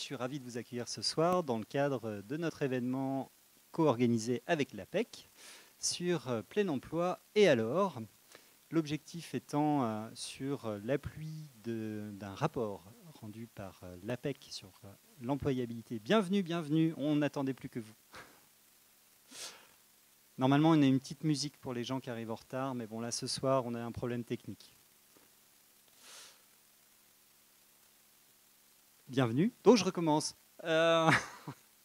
Je suis ravi de vous accueillir ce soir dans le cadre de notre événement co-organisé avec l'APEC sur plein emploi et alors. L'objectif étant sur l'appui d'un rapport rendu par l'APEC sur l'employabilité. Bienvenue, bienvenue, on n'attendait plus que vous. Normalement, on a une petite musique pour les gens qui arrivent en retard, mais bon là ce soir, on a un problème technique. Bienvenue. Donc je recommence.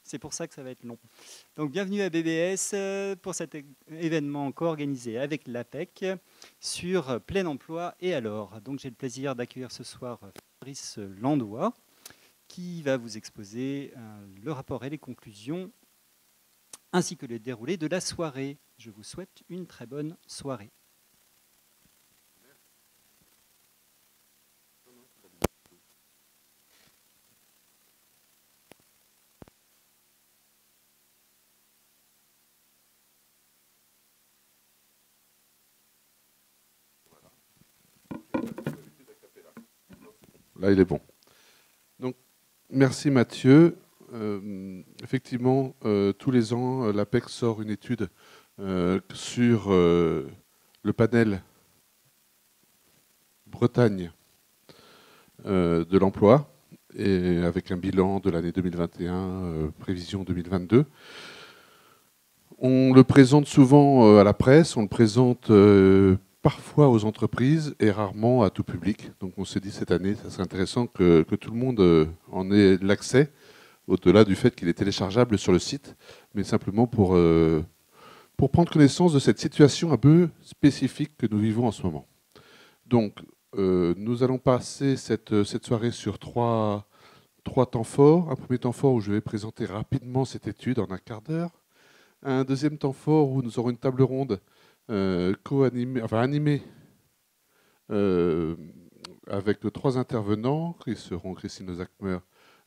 C'est pour ça que ça va être long. Donc bienvenue à BBS pour cet événement co-organisé avec l'APEC sur plein emploi et alors. Donc j'ai le plaisir d'accueillir ce soir Fabrice Landois qui va vous exposer le rapport et les conclusions ainsi que le déroulé de la soirée. Je vous souhaite une très bonne soirée. Là, il est bon. Donc, merci Mathieu. Effectivement, tous les ans, l'APEC sort une étude sur le panel Bretagne de l'emploi, et avec un bilan de l'année 2021, prévision 2022. On le présente souvent à la presse, on le présente parfois aux entreprises et rarement à tout public. Donc on s'est dit cette année, ça serait intéressant que tout le monde en ait l'accès, au-delà du fait qu'il est téléchargeable sur le site, mais simplement pour prendre connaissance de cette situation un peu spécifique que nous vivons en ce moment. Donc nous allons passer cette soirée sur trois temps forts. Un premier temps fort où je vais présenter rapidement cette étude en un quart d'heure. Un deuxième temps fort où nous aurons une table ronde animée avec trois intervenants qui seront Christine Zachmer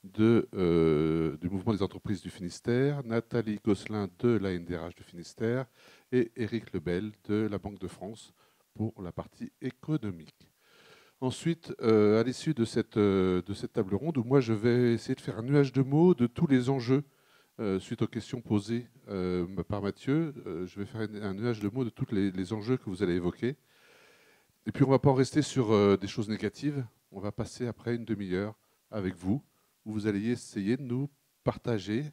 du Mouvement des entreprises du Finistère, Nathalie Gosselin de la NDRH du Finistère et Éric Lebel de la Banque de France pour la partie économique. Ensuite, à l'issue de cette table ronde, où moi je vais essayer de faire un nuage de mots de tous les enjeux suite aux questions posées par Mathieu, je vais faire un nuage de mots de tous les enjeux que vous allez évoquer. Et puis on ne va pas en rester sur des choses négatives. On va passer après une demi-heure avec vous, où vous allez essayer de nous partager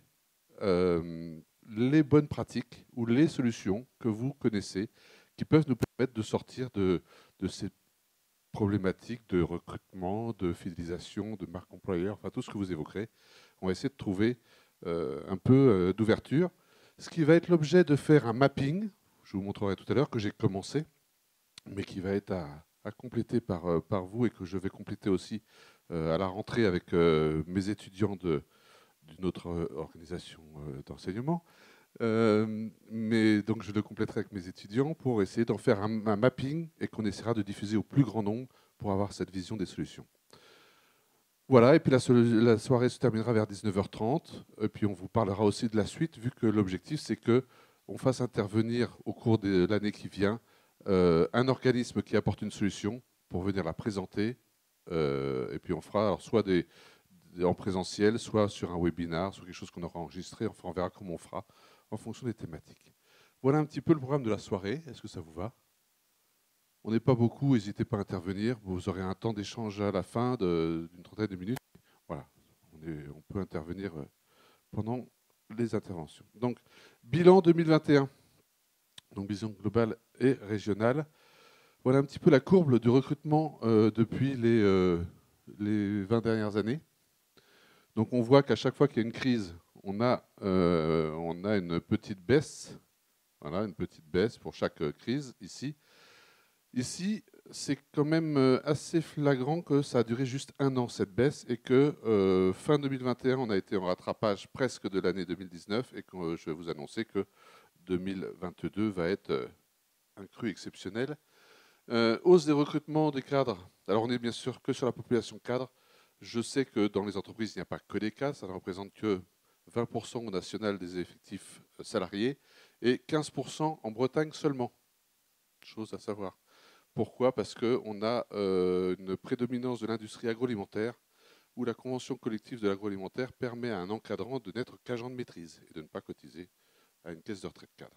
les bonnes pratiques ou les solutions que vous connaissez qui peuvent nous permettre de sortir de ces problématiques de recrutement, de fidélisation, de marque employeur, enfin tout ce que vous évoquerez. On va essayer de trouver un peu d'ouverture. Ce qui va être l'objet de faire un mapping, je vous montrerai tout à l'heure, que j'ai commencé, mais qui va être à compléter par vous et que je vais compléter aussi à la rentrée avec mes étudiants d'une autre organisation d'enseignement. Mais donc je le compléterai avec mes étudiants pour essayer d'en faire un mapping et qu'on essaiera de diffuser au plus grand nombre pour avoir cette vision des solutions. Voilà, et puis la soirée se terminera vers 19h30. Et puis on vous parlera aussi de la suite, vu que l'objectif, c'est qu'on fasse intervenir au cours de l'année qui vient un organisme qui apporte une solution pour venir la présenter. Et puis on fera alors soit en présentiel, soit sur un webinar, soit quelque chose qu'on aura enregistré. Enfin, on verra comment on fera en fonction des thématiques. Voilà un petit peu le programme de la soirée. Est-ce que ça vous va ? On n'est pas beaucoup, n'hésitez pas à intervenir. Vous aurez un temps d'échange à la fin d'une trentaine de minutes. Voilà, on peut intervenir pendant les interventions. Donc, bilan 2021, donc vision globale et régionale. Voilà un petit peu la courbe du recrutement depuis les 20 dernières années. Donc, on voit qu'à chaque fois qu'il y a une crise, on a une petite baisse. Voilà, une petite baisse pour chaque crise ici. Ici, c'est quand même assez flagrant que ça a duré juste un an, cette baisse, et que fin 2021, on a été en rattrapage presque de l'année 2019, et que je vais vous annoncer que 2022 va être un cru exceptionnel. Hausse des recrutements des cadres. Alors, on est bien sûr que sur la population cadre. Je sais que dans les entreprises, il n'y a pas que des cadres, ça ne représente que 20% au national des effectifs salariés, et 15% en Bretagne seulement. Chose à savoir. Pourquoi ? Parce qu'on a une prédominance de l'industrie agroalimentaire où la convention collective de l'agroalimentaire permet à un encadrant de n'être qu'agent de maîtrise et de ne pas cotiser à une caisse de retraite cadre.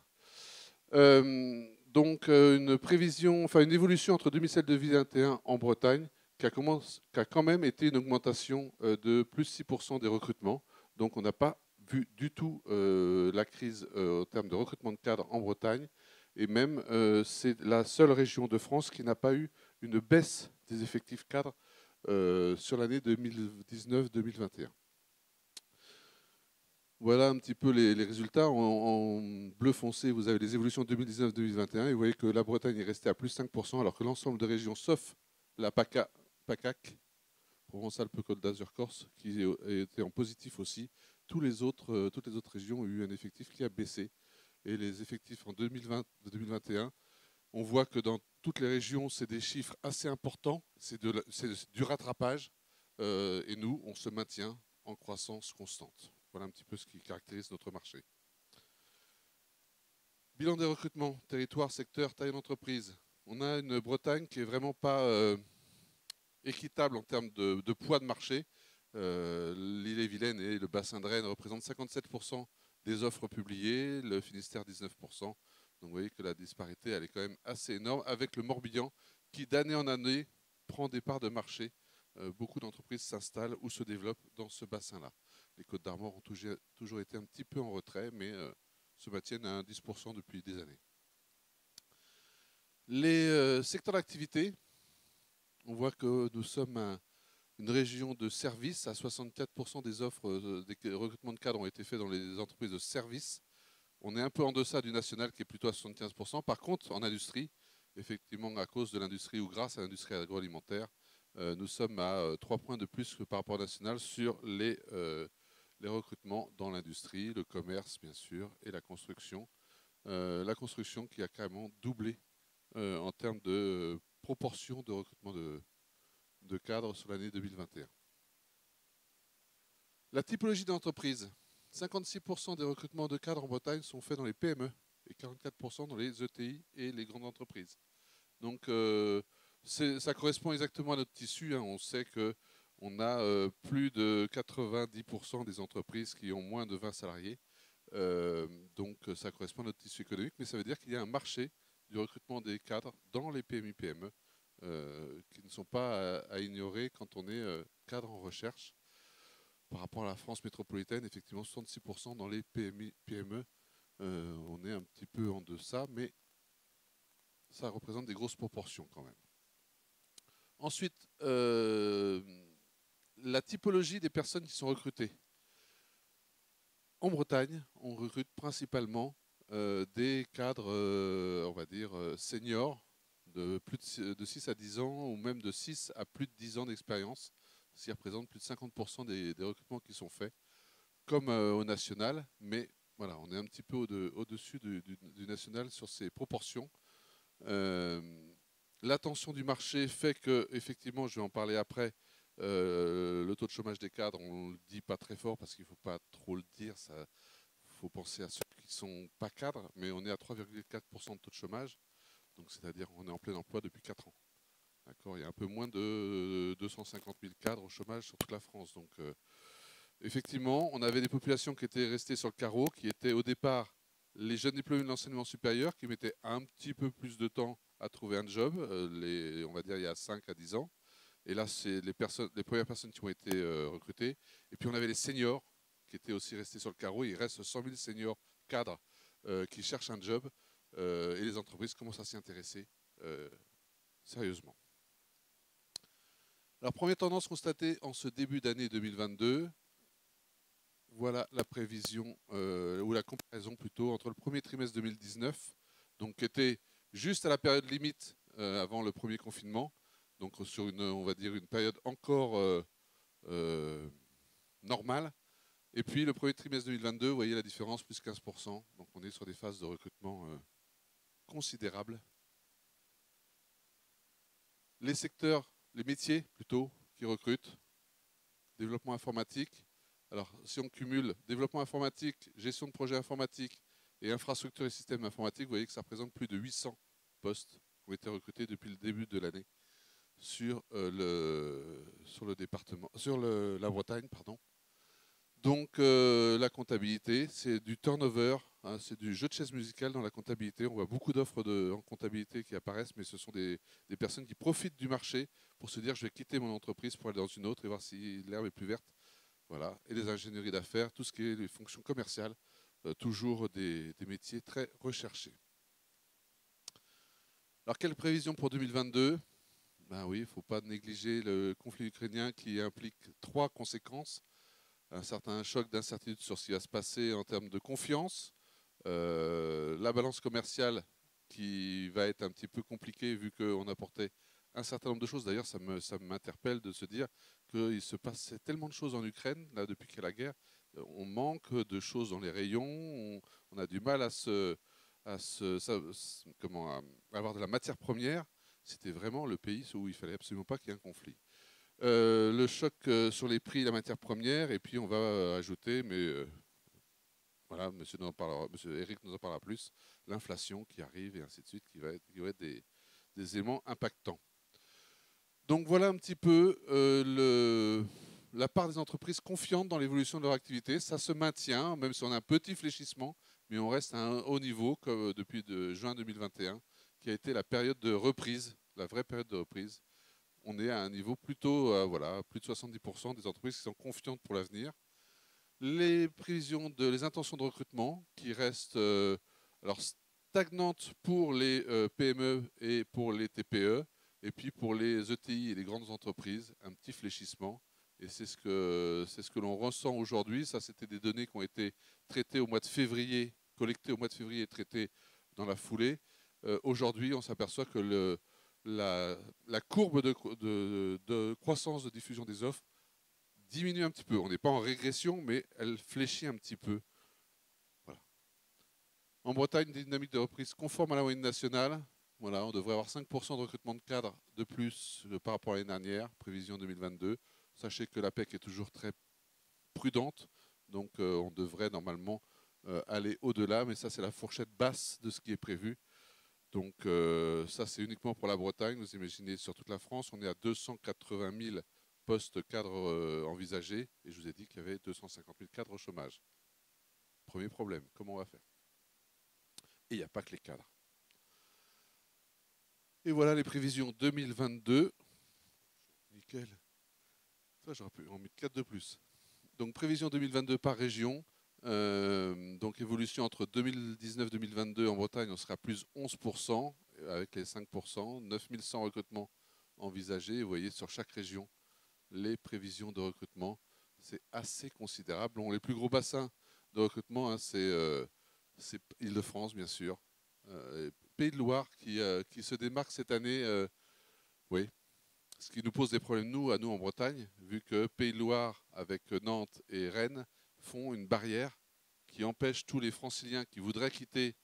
Donc une prévision, enfin une évolution entre 2007 et 2021 en Bretagne qui a quand même été une augmentation de plus 6% des recrutements. Donc on n'a pas vu du tout la crise en termes de recrutement de cadres en Bretagne. Et même c'est la seule région de France qui n'a pas eu une baisse des effectifs cadres sur l'année 2019-2021. Voilà un petit peu les résultats. En bleu foncé, vous avez les évolutions 2019-2021 et vous voyez que la Bretagne est restée à plus 5%, alors que l'ensemble des régions, sauf la PACAC, Provence-Alpes-Côte d'Azur-Corse, qui était en positif aussi, toutes les autres régions ont eu un effectif qui a baissé. Et les effectifs en 2020-2021, on voit que dans toutes les régions, c'est des chiffres assez importants, c'est du rattrapage, et nous, on se maintient en croissance constante. Voilà un petit peu ce qui caractérise notre marché. Bilan des recrutements, territoire, secteur, taille d'entreprise. On a une Bretagne qui n'est vraiment pas équitable en termes de poids de marché. L'Ille-et-Vilaine et le bassin de Rennes représentent 57% des offres publiées, le Finistère 19%. Donc vous voyez que la disparité elle est quand même assez énorme, avec le Morbihan qui d'année en année prend des parts de marché. Beaucoup d'entreprises s'installent ou se développent dans ce bassin-là. Les Côtes d'Armor ont toujours été un petit peu en retrait, mais se maintiennent à 10% depuis des années. Les secteurs d'activité, on voit que nous sommes une région de services. À 64% des offres, des recrutements de cadres ont été faits dans les entreprises de services. On est un peu en deçà du national qui est plutôt à 75%. Par contre, en industrie, effectivement, à cause de l'industrie ou grâce à l'industrie agroalimentaire, nous sommes à 3 points de plus que par rapport au national sur les recrutements dans l'industrie, le commerce bien sûr et la construction. La construction qui a carrément doublé en termes de proportion de recrutement de cadres sur l'année 2021. La typologie d'entreprise. 56% des recrutements de cadres en Bretagne sont faits dans les PME et 44% dans les ETI et les grandes entreprises. Donc ça correspond exactement à notre tissu. On sait qu'on a plus de 90% des entreprises qui ont moins de 20 salariés. Donc ça correspond à notre tissu économique, mais ça veut dire qu'il y a un marché du recrutement des cadres dans les PMI-PME qui ne sont pas à ignorer quand on est cadre en recherche. Par rapport à la France métropolitaine, effectivement, 66% dans les PMI-PME, on est un petit peu en deçà, mais ça représente des grosses proportions quand même. Ensuite, la typologie des personnes qui sont recrutées. En Bretagne, on recrute principalement des cadres, on va dire, seniors, de 6 à 10 ans, ou même de 6 à plus de 10 ans d'expérience, ce qui représente plus de 50% des recrutements qui sont faits, comme au national, mais voilà, on est un petit peu au-dessus du national sur ces proportions. L'attention du marché fait que, effectivement, je vais en parler après, le taux de chômage des cadres, on ne le dit pas très fort parce qu'il ne faut pas trop le dire. Il faut penser à ceux qui ne sont pas cadres, mais on est à 3,4% de taux de chômage. Donc c'est-à-dire qu'on est en plein emploi depuis 4 ans. Il y a un peu moins de 250 000 cadres au chômage sur toute la France. Donc effectivement, on avait des populations qui étaient restées sur le carreau, qui étaient au départ les jeunes diplômés de l'enseignement supérieur, qui mettaient un petit peu plus de temps à trouver un job, on va dire il y a 5 à 10 ans. Et là, c'est les premières personnes qui ont été recrutées. Et puis on avait les seniors qui étaient aussi restés sur le carreau. Il reste 100 000 seniors cadres qui cherchent un job. Et les entreprises commencent à s'y intéresser sérieusement. Alors, première tendance constatée en ce début d'année 2022. Voilà la prévision, ou la comparaison plutôt, entre le premier trimestre 2019, donc qui était juste à la période limite avant le premier confinement, donc sur on va dire une période encore normale. Et puis le premier trimestre 2022, vous voyez la différence, plus 15%. Donc on est sur des phases de recrutement considérables. Les secteurs, les métiers plutôt, qui recrutent. Développement informatique. Alors si on cumule développement informatique, gestion de projet informatique et infrastructure et systèmes informatiques, vous voyez que ça représente plus de 800 postes qui ont été recrutés depuis le début de l'année sur le département, sur la Bretagne, pardon. Donc la comptabilité, c'est du turnover, hein, c'est du jeu de chaises musicales dans la comptabilité. On voit beaucoup d'offres en comptabilité qui apparaissent, mais ce sont des personnes qui profitent du marché pour se dire je vais quitter mon entreprise pour aller dans une autre et voir si l'herbe est plus verte. Voilà. Et les ingénieries d'affaires, tout ce qui est les fonctions commerciales, toujours des métiers très recherchés. Alors quelles prévisions pour 2022 ? Ben oui, il ne faut pas négliger le conflit ukrainien qui implique 3 conséquences. Un certain choc d'incertitude sur ce qui va se passer en termes de confiance, la balance commerciale qui va être un petit peu compliquée vu qu'on apportait un certain nombre de choses. D'ailleurs, ça m'interpelle de se dire qu'il se passe tellement de choses en Ukraine, là, depuis qu'il y a la guerre. On manque de choses dans les rayons, on a du mal à avoir de la matière première. C'était vraiment le pays où il fallait absolument pas qu'il y ait un conflit. Le choc sur les prix de la matière première, et puis on va ajouter, mais voilà, monsieur Eric nous en parlera plus, l'inflation qui arrive et ainsi de suite, qui va être des éléments impactants. Donc voilà un petit peu la part des entreprises confiantes dans l'évolution de leur activité. Ça se maintient, même si on a un petit fléchissement, mais on reste à un haut niveau comme depuis juin 2021, qui a été la période de reprise, la vraie période de reprise. On est à un niveau plutôt, voilà, plus de 70% des entreprises qui sont confiantes pour l'avenir. Les prévisions les intentions de recrutement qui restent alors stagnantes pour les PME et pour les TPE, et puis pour les ETI et les grandes entreprises, un petit fléchissement. Et c'est ce que l'on ressent aujourd'hui. Ça, c'était des données qui ont été traitées au mois de février, collectées au mois de février et traitées dans la foulée. Aujourd'hui, on s'aperçoit que la courbe de croissance, de diffusion des offres diminue un petit peu. On n'est pas en régression, mais elle fléchit un petit peu. Voilà. En Bretagne, une dynamique de reprise conforme à la moyenne nationale. Voilà, on devrait avoir 5% de recrutement de cadres de plus par rapport à l'année dernière, prévision 2022. Sachez que l'APEC est toujours très prudente, donc on devrait normalement aller au-delà, mais ça c'est la fourchette basse de ce qui est prévu. Donc ça c'est uniquement pour la Bretagne. Vous imaginez sur toute la France, on est à 280 000 postes cadres envisagés, et je vous ai dit qu'il y avait 250 000 cadres au chômage. Premier problème, comment on va faire? Et il n'y a pas que les cadres. Et voilà les prévisions 2022. Nickel. Ça, j'aurais pu en mettre 4 de plus. Donc prévision 2022 par région. Donc évolution entre 2019-2022 en Bretagne, on sera plus 11% avec les 5%, 9100 recrutements envisagés. Vous voyez sur chaque région les prévisions de recrutement, c'est assez considérable. Bon, les plus gros bassins de recrutement, hein, c'est Île-de-France bien sûr, Pays de Loire qui se démarque cette année. Oui. Ce qui nous pose des problèmes, à nous en Bretagne, vu que Pays de Loire, avec Nantes et Rennes, font une barrière qui empêche tous les franciliens qui voudraient quitter,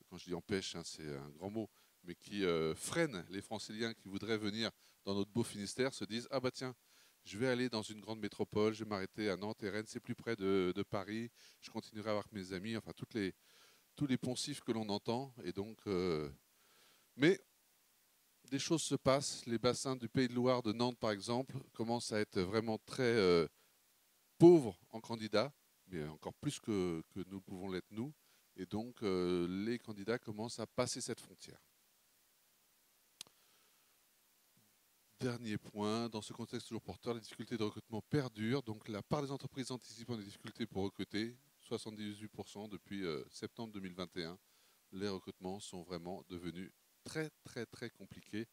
quand je dis empêche, hein, c'est un grand mot, mais qui freine les franciliens qui voudraient venir dans notre beau Finistère, se disent « Ah bah tiens, je vais aller dans une grande métropole, je vais m'arrêter à Nantes et Rennes, c'est plus près de Paris, je continuerai à voir mes amis », enfin tous les poncifs que l'on entend. Et donc, mais des choses se passent. Les bassins du Pays de Loire, de Nantes par exemple, commencent à être vraiment très pauvres en candidats, mais encore plus que nous pouvons l'être nous. Et donc les candidats commencent à passer cette frontière. Dernier point, dans ce contexte toujours porteur, les difficultés de recrutement perdurent. Donc la part des entreprises anticipant des difficultés pour recruter, 78% depuis septembre 2021. Les recrutements sont vraiment devenus très très très compliqués.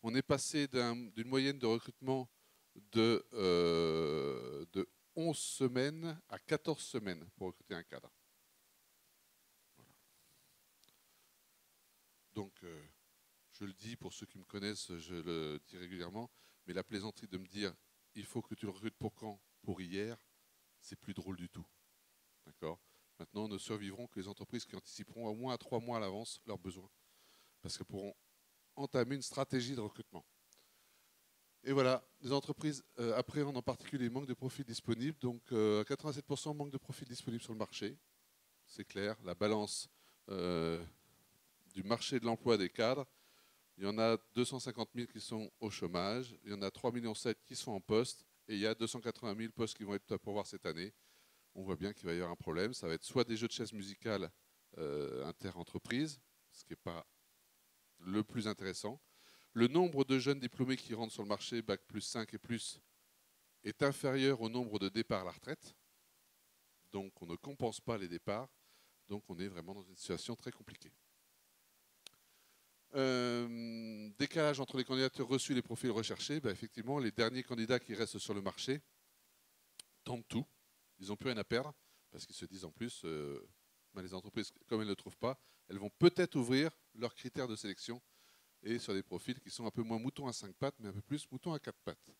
On est passé d'une moyenne de recrutement de 11 semaines à 14 semaines pour recruter un cadre. Voilà. Donc je le dis pour ceux qui me connaissent, je le dis régulièrement, mais la plaisanterie de me dire il faut que tu le recrutes pour quand? Pour hier, c'est plus drôle du tout. D'accord? Maintenant, ne survivront que les entreprises qui anticiperont au moins à 3 mois à l'avance leurs besoins, parce qu'elles pourront entamer une stratégie de recrutement. Et voilà, les entreprises appréhendent en particulier le manque de profils disponibles. Donc, 87% manque de profils disponibles sur le marché. C'est clair, la balance du marché de l'emploi des cadres. Il y en a 250 000 qui sont au chômage, il y en a 3,7 millions qui sont en poste, et il y a 280 000 postes qui vont être à pourvoir cette année. On voit bien qu'il va y avoir un problème. Ça va être soit des jeux de chaises musicales inter-entreprises, ce qui n'est pas le plus intéressant. Le nombre de jeunes diplômés qui rentrent sur le marché, Bac plus 5 et plus, est inférieur au nombre de départs à la retraite. Donc on ne compense pas les départs. Donc on est vraiment dans une situation très compliquée. Décalage entre les candidatures reçues et les profils recherchés. Ben, effectivement, les derniers candidats qui restent sur le marché tentent tout. Ils n'ont plus rien à perdre parce qu'ils se disent en plus, les entreprises, comme elles ne le trouvent pas, elles vont peut-être ouvrir leurs critères de sélection et sur des profils qui sont un peu moins moutons à 5 pattes, mais un peu plus moutons à 4 pattes.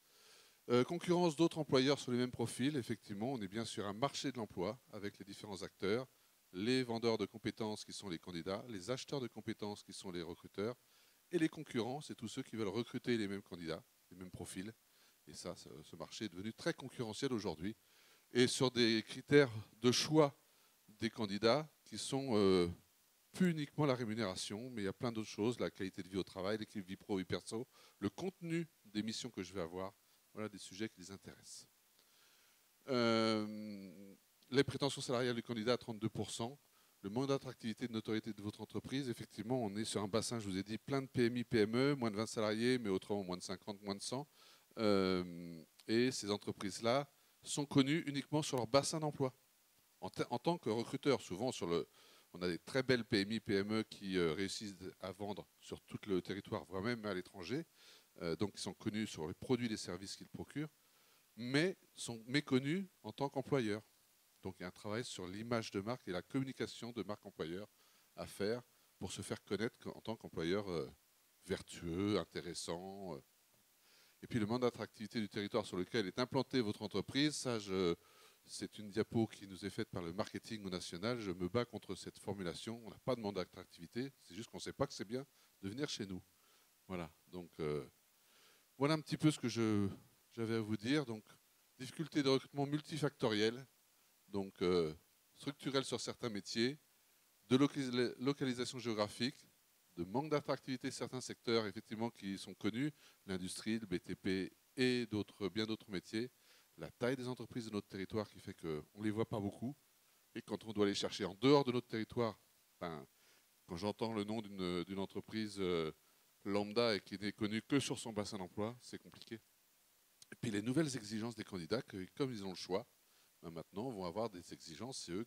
Concurrence d'autres employeurs sur les mêmes profils. Effectivement, on est bien sur un marché de l'emploi avec les différents acteurs, les vendeurs de compétences qui sont les candidats, les acheteurs de compétences qui sont les recruteurs, et les concurrents, c'est tous ceux qui veulent recruter les mêmes candidats, les mêmes profils. Et ça, ce marché est devenu très concurrentiel aujourd'hui. Et sur des critères de choix des candidats qui sont plus uniquement la rémunération, mais il y a plein d'autres choses, la qualité de vie au travail, l'équilibre vie pro, vie perso, le contenu des missions que je vais avoir. Voilà des sujets qui les intéressent. Les prétentions salariales du candidat à 32%. Le manque d'attractivité et de notoriété de votre entreprise. Effectivement, on est sur un bassin, je vous ai dit, plein de PMI, PME, moins de 20 salariés, mais autrement moins de 50, moins de 100. Et ces entreprises-là sont connues uniquement sur leur bassin d'emploi. En tant que recruteur, souvent, on a des très belles PMI, PME qui réussissent à vendre sur tout le territoire, voire même à l'étranger. Donc ils sont connus sur les produits et les services qu'ils procurent, mais sont méconnus en tant qu'employeurs. Donc il y a un travail sur l'image de marque et la communication de marque employeur à faire pour se faire connaître en tant qu'employeur vertueux, intéressant. Et puis le manque d'attractivité du territoire sur lequel est implantée votre entreprise, ça, c'est une diapo qui nous est faite par le marketing national. Je me bats contre cette formulation. On n'a pas de manque d'attractivité, c'est juste qu'on ne sait pas que c'est bien de venir chez nous. Voilà, donc voilà un petit peu ce que j'avais à vous dire. Donc, difficulté de recrutement multifactorielle, donc structurelle sur certains métiers, de localisation géographique, de manque d'attractivité de certains secteurs effectivement qui sont connus, l'industrie, le BTP et bien d'autres métiers, la taille des entreprises de notre territoire qui fait qu'on ne les voit pas beaucoup, et quand on doit les chercher en dehors de notre territoire, ben, quand j'entends le nom d'une entreprise lambda et qui n'est connu que sur son bassin d'emploi, c'est compliqué. Et puis les nouvelles exigences des candidats, comme ils ont le choix, ben maintenant vont avoir des exigences, c'est eux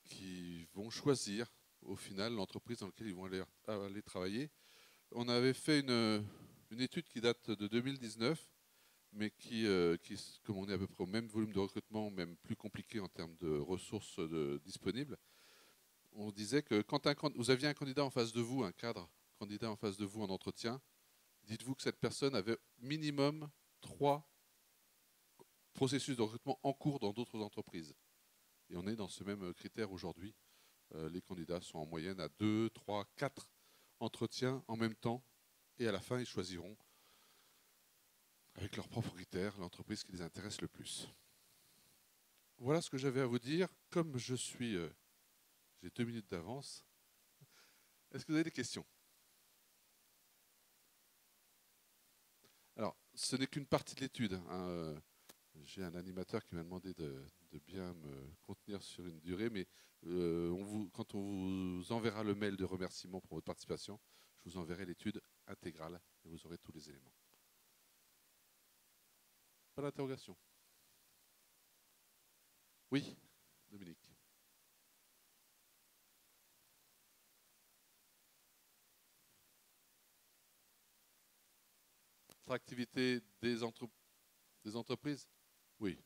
qui vont choisir au final l'entreprise dans laquelle ils vont aller travailler. On avait fait une étude qui date de 2019, mais qui, comme on est à peu près au même volume de recrutement, même plus compliqué en termes de ressources disponibles, on disait que quand vous aviez un candidat en face de vous, un cadre candidat en face de vous en entretien, dites-vous que cette personne avait minimum 3 processus de recrutement en cours dans d'autres entreprises. Et on est dans ce même critère aujourd'hui. Les candidats sont en moyenne à 2, 3, 4 entretiens en même temps. Et à la fin, ils choisiront, avec leurs propres critères, l'entreprise qui les intéresse le plus. Voilà ce que j'avais à vous dire. Comme j'ai 2 minutes d'avance, est-ce que vous avez des questions ? Alors, ce n'est qu'une partie de l'étude. Hein. J'ai un animateur qui m'a demandé de bien me contenir sur une durée, mais quand on vous enverra le mail de remerciement pour votre participation, je vous enverrai l'étude intégrale et vous aurez tous les éléments. Pas d'interrogation ? Oui, Dominique. L'attractivité des entreprises ? Oui.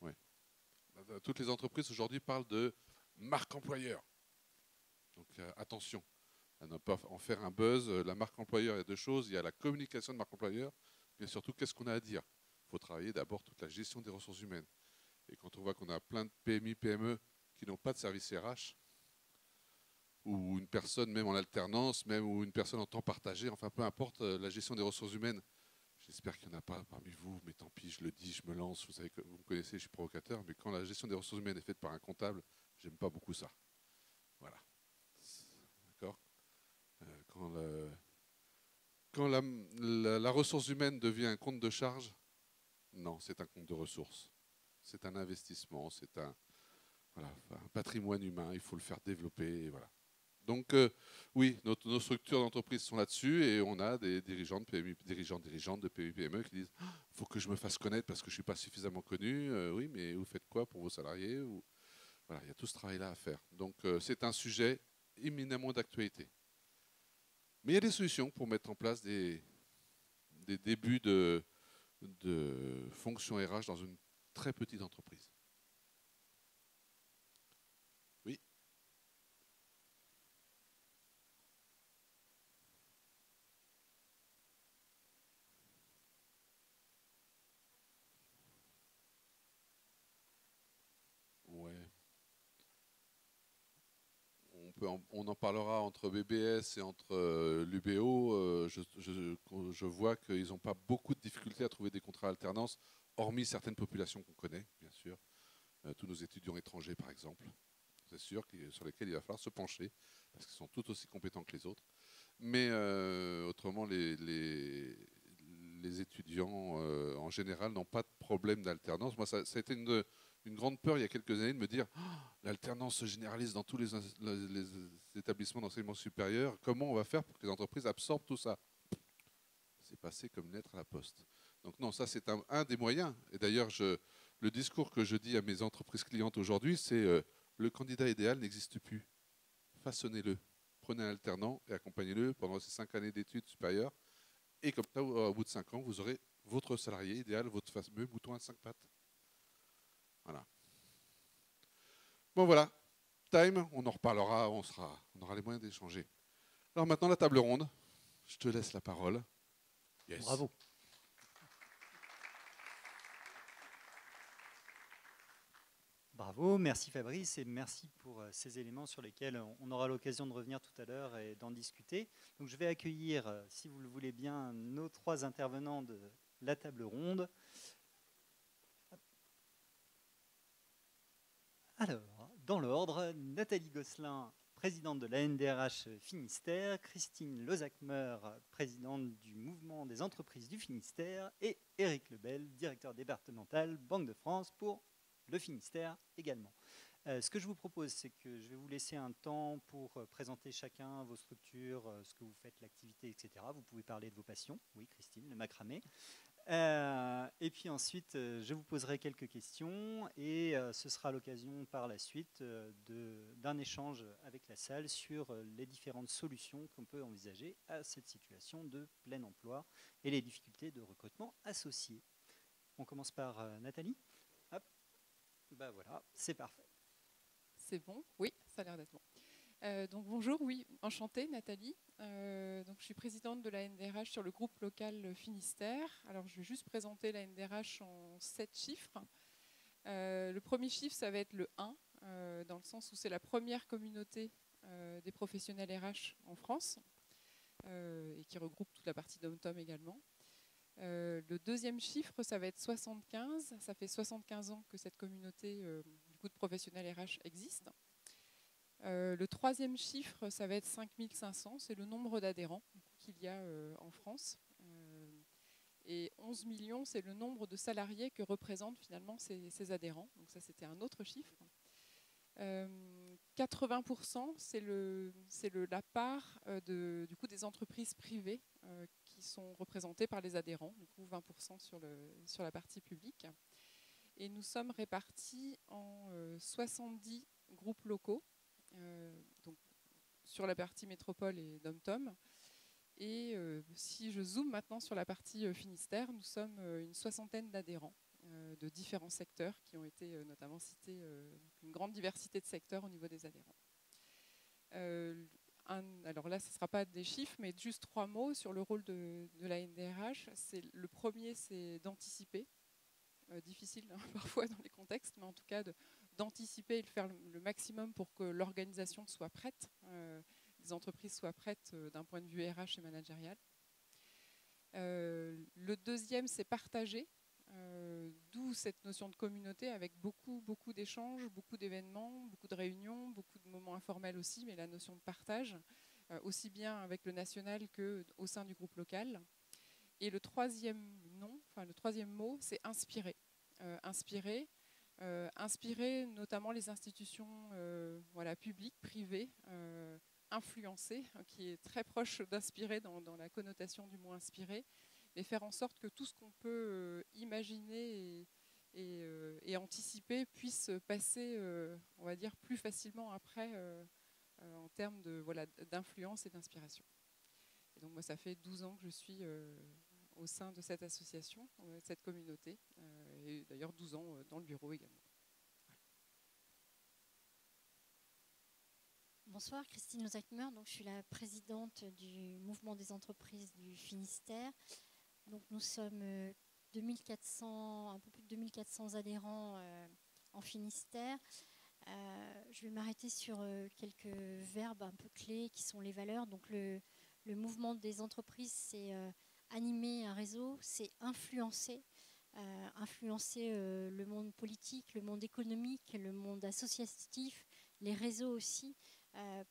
Oui. Toutes les entreprises aujourd'hui parlent de marque employeur. Donc attention à ne pas en faire un buzz. La marque employeur, il y a 2 choses. Il y a la communication de marque employeur, mais surtout, qu'est-ce qu'on a à dire ? Il faut travailler d'abord toute la gestion des ressources humaines. Et quand on voit qu'on a plein de PMI, PME qui n'ont pas de service RH, ou une personne même en alternance, même ou une personne en temps partagé, enfin peu importe, la gestion des ressources humaines, j'espère qu'il n'y en a pas parmi vous, mais tant pis, je le dis, je me lance, vous savez que vous me connaissez, je suis provocateur, mais quand la gestion des ressources humaines est faite par un comptable, j'aime pas beaucoup ça. Voilà. D'accord ? quand la ressource humaine devient un compte de charge, non, c'est un compte de ressources. C'est un investissement, c'est un patrimoine humain, il faut le faire développer. Et voilà. Donc oui, nos structures d'entreprise sont là-dessus et on a des dirigeants de PMI, dirigeantes de PMI, PME qui disent « il faut que je me fasse connaître parce que je ne suis pas suffisamment connu. Oui, mais vous faites quoi pour vos salariés ?» Voilà, il y a tout ce travail-là à faire. Donc c'est un sujet éminemment d'actualité. Mais il y a des solutions pour mettre en place des débuts de fonctions RH dans une très petite entreprise. Oui. Ouais. On en parlera entre BBS et entre l'UBO. Je vois qu'ils n'ont pas beaucoup de difficultés à trouver des contrats alternance, hormis certaines populations qu'on connaît, bien sûr. Tous nos étudiants étrangers, par exemple. C'est sûr sur lesquels il va falloir se pencher, parce qu'ils sont tout aussi compétents que les autres. Mais autrement, les étudiants, en général, n'ont pas de problème d'alternance. Moi, ça a été une grande peur il y a quelques années de me dire l'alternance se généralise dans tous les établissements d'enseignement supérieur. Comment on va faire pour que les entreprises absorbent tout ça? C'est passé comme une lettre à la poste. Donc non, ça c'est un des moyens. Et d'ailleurs, le discours que je dis à mes entreprises clientes aujourd'hui, c'est le candidat idéal n'existe plus. Façonnez-le. Prenez un alternant et accompagnez-le pendant ces 5 années d'études supérieures. Et comme ça, au bout de 5 ans, vous aurez votre salarié idéal, votre fameux mouton à 5 pattes. Voilà. Bon voilà, time, on en reparlera, on aura les moyens d'échanger. Alors maintenant, la table ronde. Je te laisse la parole. Yes. Bravo. Bravo, merci Fabrice et merci pour ces éléments sur lesquels on aura l'occasion de revenir tout à l'heure et d'en discuter. Donc je vais accueillir, si vous le voulez bien, nos 3 intervenants de la table ronde. Alors, dans l'ordre, Nathalie Gosselin, présidente de la NDRH Finistère, Christine Lozacmer, présidente du mouvement des entreprises du Finistère, et Éric Lebel, directeur départemental Banque de France pour le Finistère également. Ce que je vous propose, c'est que je vais vous laisser un temps pour présenter chacun vos structures, ce que vous faites, l'activité, etc. Vous pouvez parler de vos passions. Oui, Christine, le macramé. Et puis ensuite, je vous poserai quelques questions et ce sera l'occasion par la suite d'un échange avec la salle sur les différentes solutions qu'on peut envisager à cette situation de plein emploi et les difficultés de recrutement associées. On commence par Nathalie. Hop. Ben voilà, c'est parfait. C'est bon? Oui, ça a l'air d'être bon. Donc bonjour, oui, enchantée Nathalie. Donc je suis présidente de la NDRH sur le groupe local Finistère. Alors je vais juste présenter la NDRH en 7 chiffres. Le premier chiffre, ça va être le 1, dans le sens où c'est la première communauté des professionnels RH en France et qui regroupe toute la partie dom-tom également. Le deuxième chiffre, ça va être 75. Ça fait 75 ans que cette communauté du coup, de professionnels RH existe. Le troisième chiffre, ça va être 5500, c'est le nombre d'adhérents qu'il y a en France. Et 11 millions, c'est le nombre de salariés que représentent finalement ces adhérents. Donc ça, c'était un autre chiffre. 80%, c'est la part du coup, des entreprises privées qui sont représentées par les adhérents, du coup 20% sur la partie publique. Et nous sommes répartis en 70 groupes locaux, donc sur la partie métropole et dom-tom. Et si je zoome maintenant sur la partie Finistère, nous sommes une 60aine d'adhérents de différents secteurs qui ont été notamment cités, une grande diversité de secteurs au niveau des adhérents. Alors là, ce ne sera pas des chiffres, mais juste 3 mots sur le rôle de la NDRH. Le premier, c'est d'anticiper. Difficile hein, parfois dans les contextes, mais en tout cas d'anticiper et de faire le maximum pour que l'organisation soit prête, les entreprises soient prêtes d'un point de vue RH et managérial. Le deuxième, c'est partager, d'où cette notion de communauté avec beaucoup d'échanges, beaucoup d'événements, beaucoup de réunions, beaucoup de moments informels aussi, mais la notion de partage aussi bien avec le national qu'au sein du groupe local. Et le troisième mot, c'est inspirer. Inspirer notamment les institutions publiques, privées, influencer, qui est très proche d'inspirer dans la connotation du mot inspirer, et faire en sorte que tout ce qu'on peut imaginer et anticiper puisse passer, on va dire, plus facilement après en termes d'influence et d'inspiration. Et donc moi, ça fait 12 ans que je suis au sein de cette association, cette communauté, et d'ailleurs 12 ans dans le bureau également. Bonsoir, Christine Lozakmer. Donc, je suis la présidente du mouvement des entreprises du Finistère. Donc, nous sommes 2400, un peu plus de 2400 adhérents en Finistère. Je vais m'arrêter sur quelques verbes un peu clés qui sont les valeurs. Donc, le mouvement des entreprises, c'est animer un réseau, c'est influencer. Influencer le monde politique, le monde économique, le monde associatif, les réseaux aussi,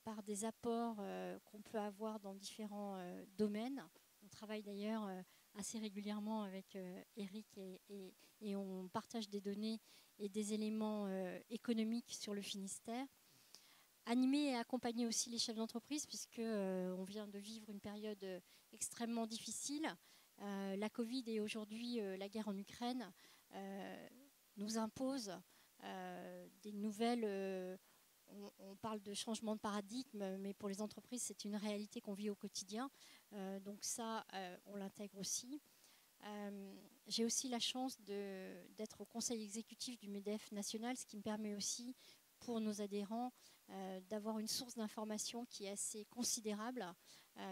par des apports qu'on peut avoir dans différents domaines. On travaille d'ailleurs assez régulièrement avec Eric et on partage des données et des éléments économiques sur le Finistère. Animer et accompagner aussi les chefs d'entreprise puisqu'on vient de vivre une période extrêmement difficile. La Covid et aujourd'hui la guerre en Ukraine nous imposent des nouvelles... On parle de changement de paradigme, mais pour les entreprises, c'est une réalité qu'on vit au quotidien. Donc ça, on l'intègre aussi. J'ai aussi la chance d'être au conseil exécutif du MEDEF national, ce qui me permet aussi, pour nos adhérents, d'avoir une source d'information qui est assez considérable,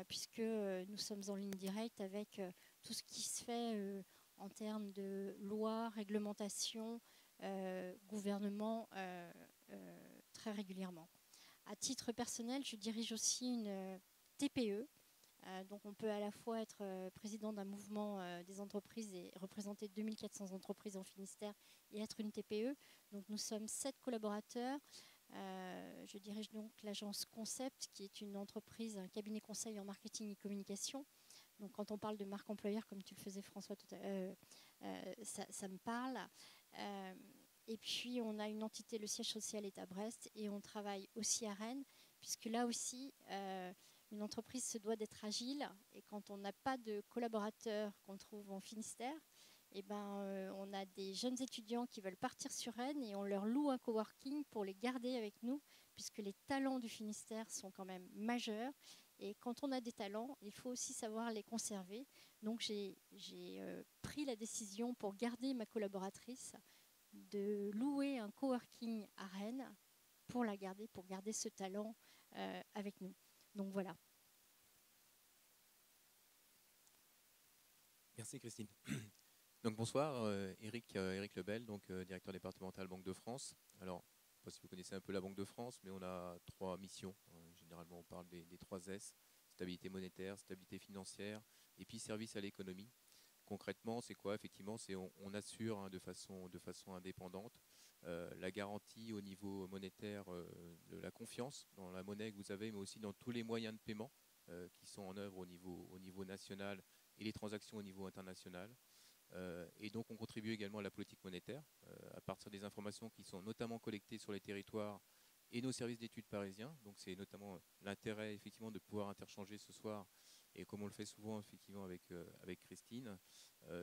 puisque nous sommes en ligne directe avec tout ce qui se fait en termes de loi, réglementation, gouvernement, très régulièrement. À titre personnel, je dirige aussi une TPE. Donc on peut à la fois être président d'un mouvement des entreprises et représenter 2400 entreprises en Finistère et être une TPE. Donc nous sommes 7 collaborateurs. Je dirige donc l'agence Concept, qui est une entreprise, un cabinet conseil en marketing et communication. Donc quand on parle de marque employeur, comme tu le faisais François, ça me parle. Et puis, on a une entité, le siège social est à Brest, et on travaille aussi à Rennes, puisque là aussi, une entreprise se doit d'être agile. Et quand on n'a pas de collaborateurs qu'on trouve en Finistère, eh ben, on a des jeunes étudiants qui veulent partir sur Rennes et on leur loue un coworking pour les garder avec nous, puisque les talents du Finistère sont quand même majeurs. Et quand on a des talents, il faut aussi savoir les conserver. Donc, j'ai pris la décision pour garder ma collaboratrice de louer un coworking à Rennes pour garder ce talent avec nous. Donc voilà. Merci Christine. Donc bonsoir, Eric Lebel, donc directeur départemental Banque de France. Alors, je ne sais pas si vous connaissez un peu la Banque de France, mais on a 3 missions. Généralement, on parle des 3 S, stabilité monétaire, stabilité financière et puis service à l'économie. Concrètement, c'est quoi? Effectivement, on assure de façon indépendante la garantie au niveau monétaire de la confiance dans la monnaie que vous avez, mais aussi dans tous les moyens de paiement qui sont en œuvre au niveau national et les transactions au niveau international. Et donc, on contribue également à la politique monétaire à partir des informations qui sont notamment collectées sur les territoires et nos services d'études parisiens. Donc, c'est notamment l'intérêt effectivement de pouvoir interchanger ce soir, et comme on le fait souvent effectivement avec Christine,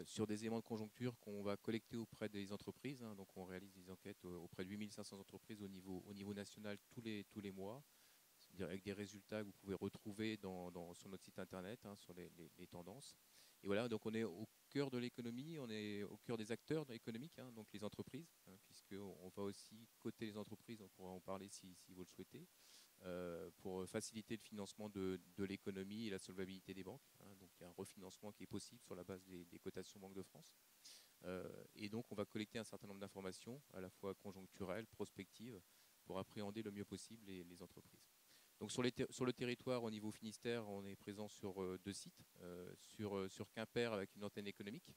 sur des éléments de conjoncture qu'on va collecter auprès des entreprises. Donc, on réalise des enquêtes auprès de 8500 entreprises au niveau national tous les mois, avec des résultats que vous pouvez retrouver sur notre site internet, sur les tendances. Et voilà, donc on est au cœur de l'économie, on est au cœur des acteurs économiques, donc les entreprises, puisqu'on va aussi coter les entreprises, on pourra en parler si vous le souhaitez, pour faciliter le financement de l'économie et la solvabilité des banques. Donc il y a un refinancement qui est possible sur la base des cotations Banque de France. Et donc on va collecter un certain nombre d'informations, à la fois conjoncturelles, prospectives, pour appréhender le mieux possible les entreprises. Donc sur le territoire, au niveau Finistère, on est présent sur 2 sites. Sur Quimper, avec une antenne économique,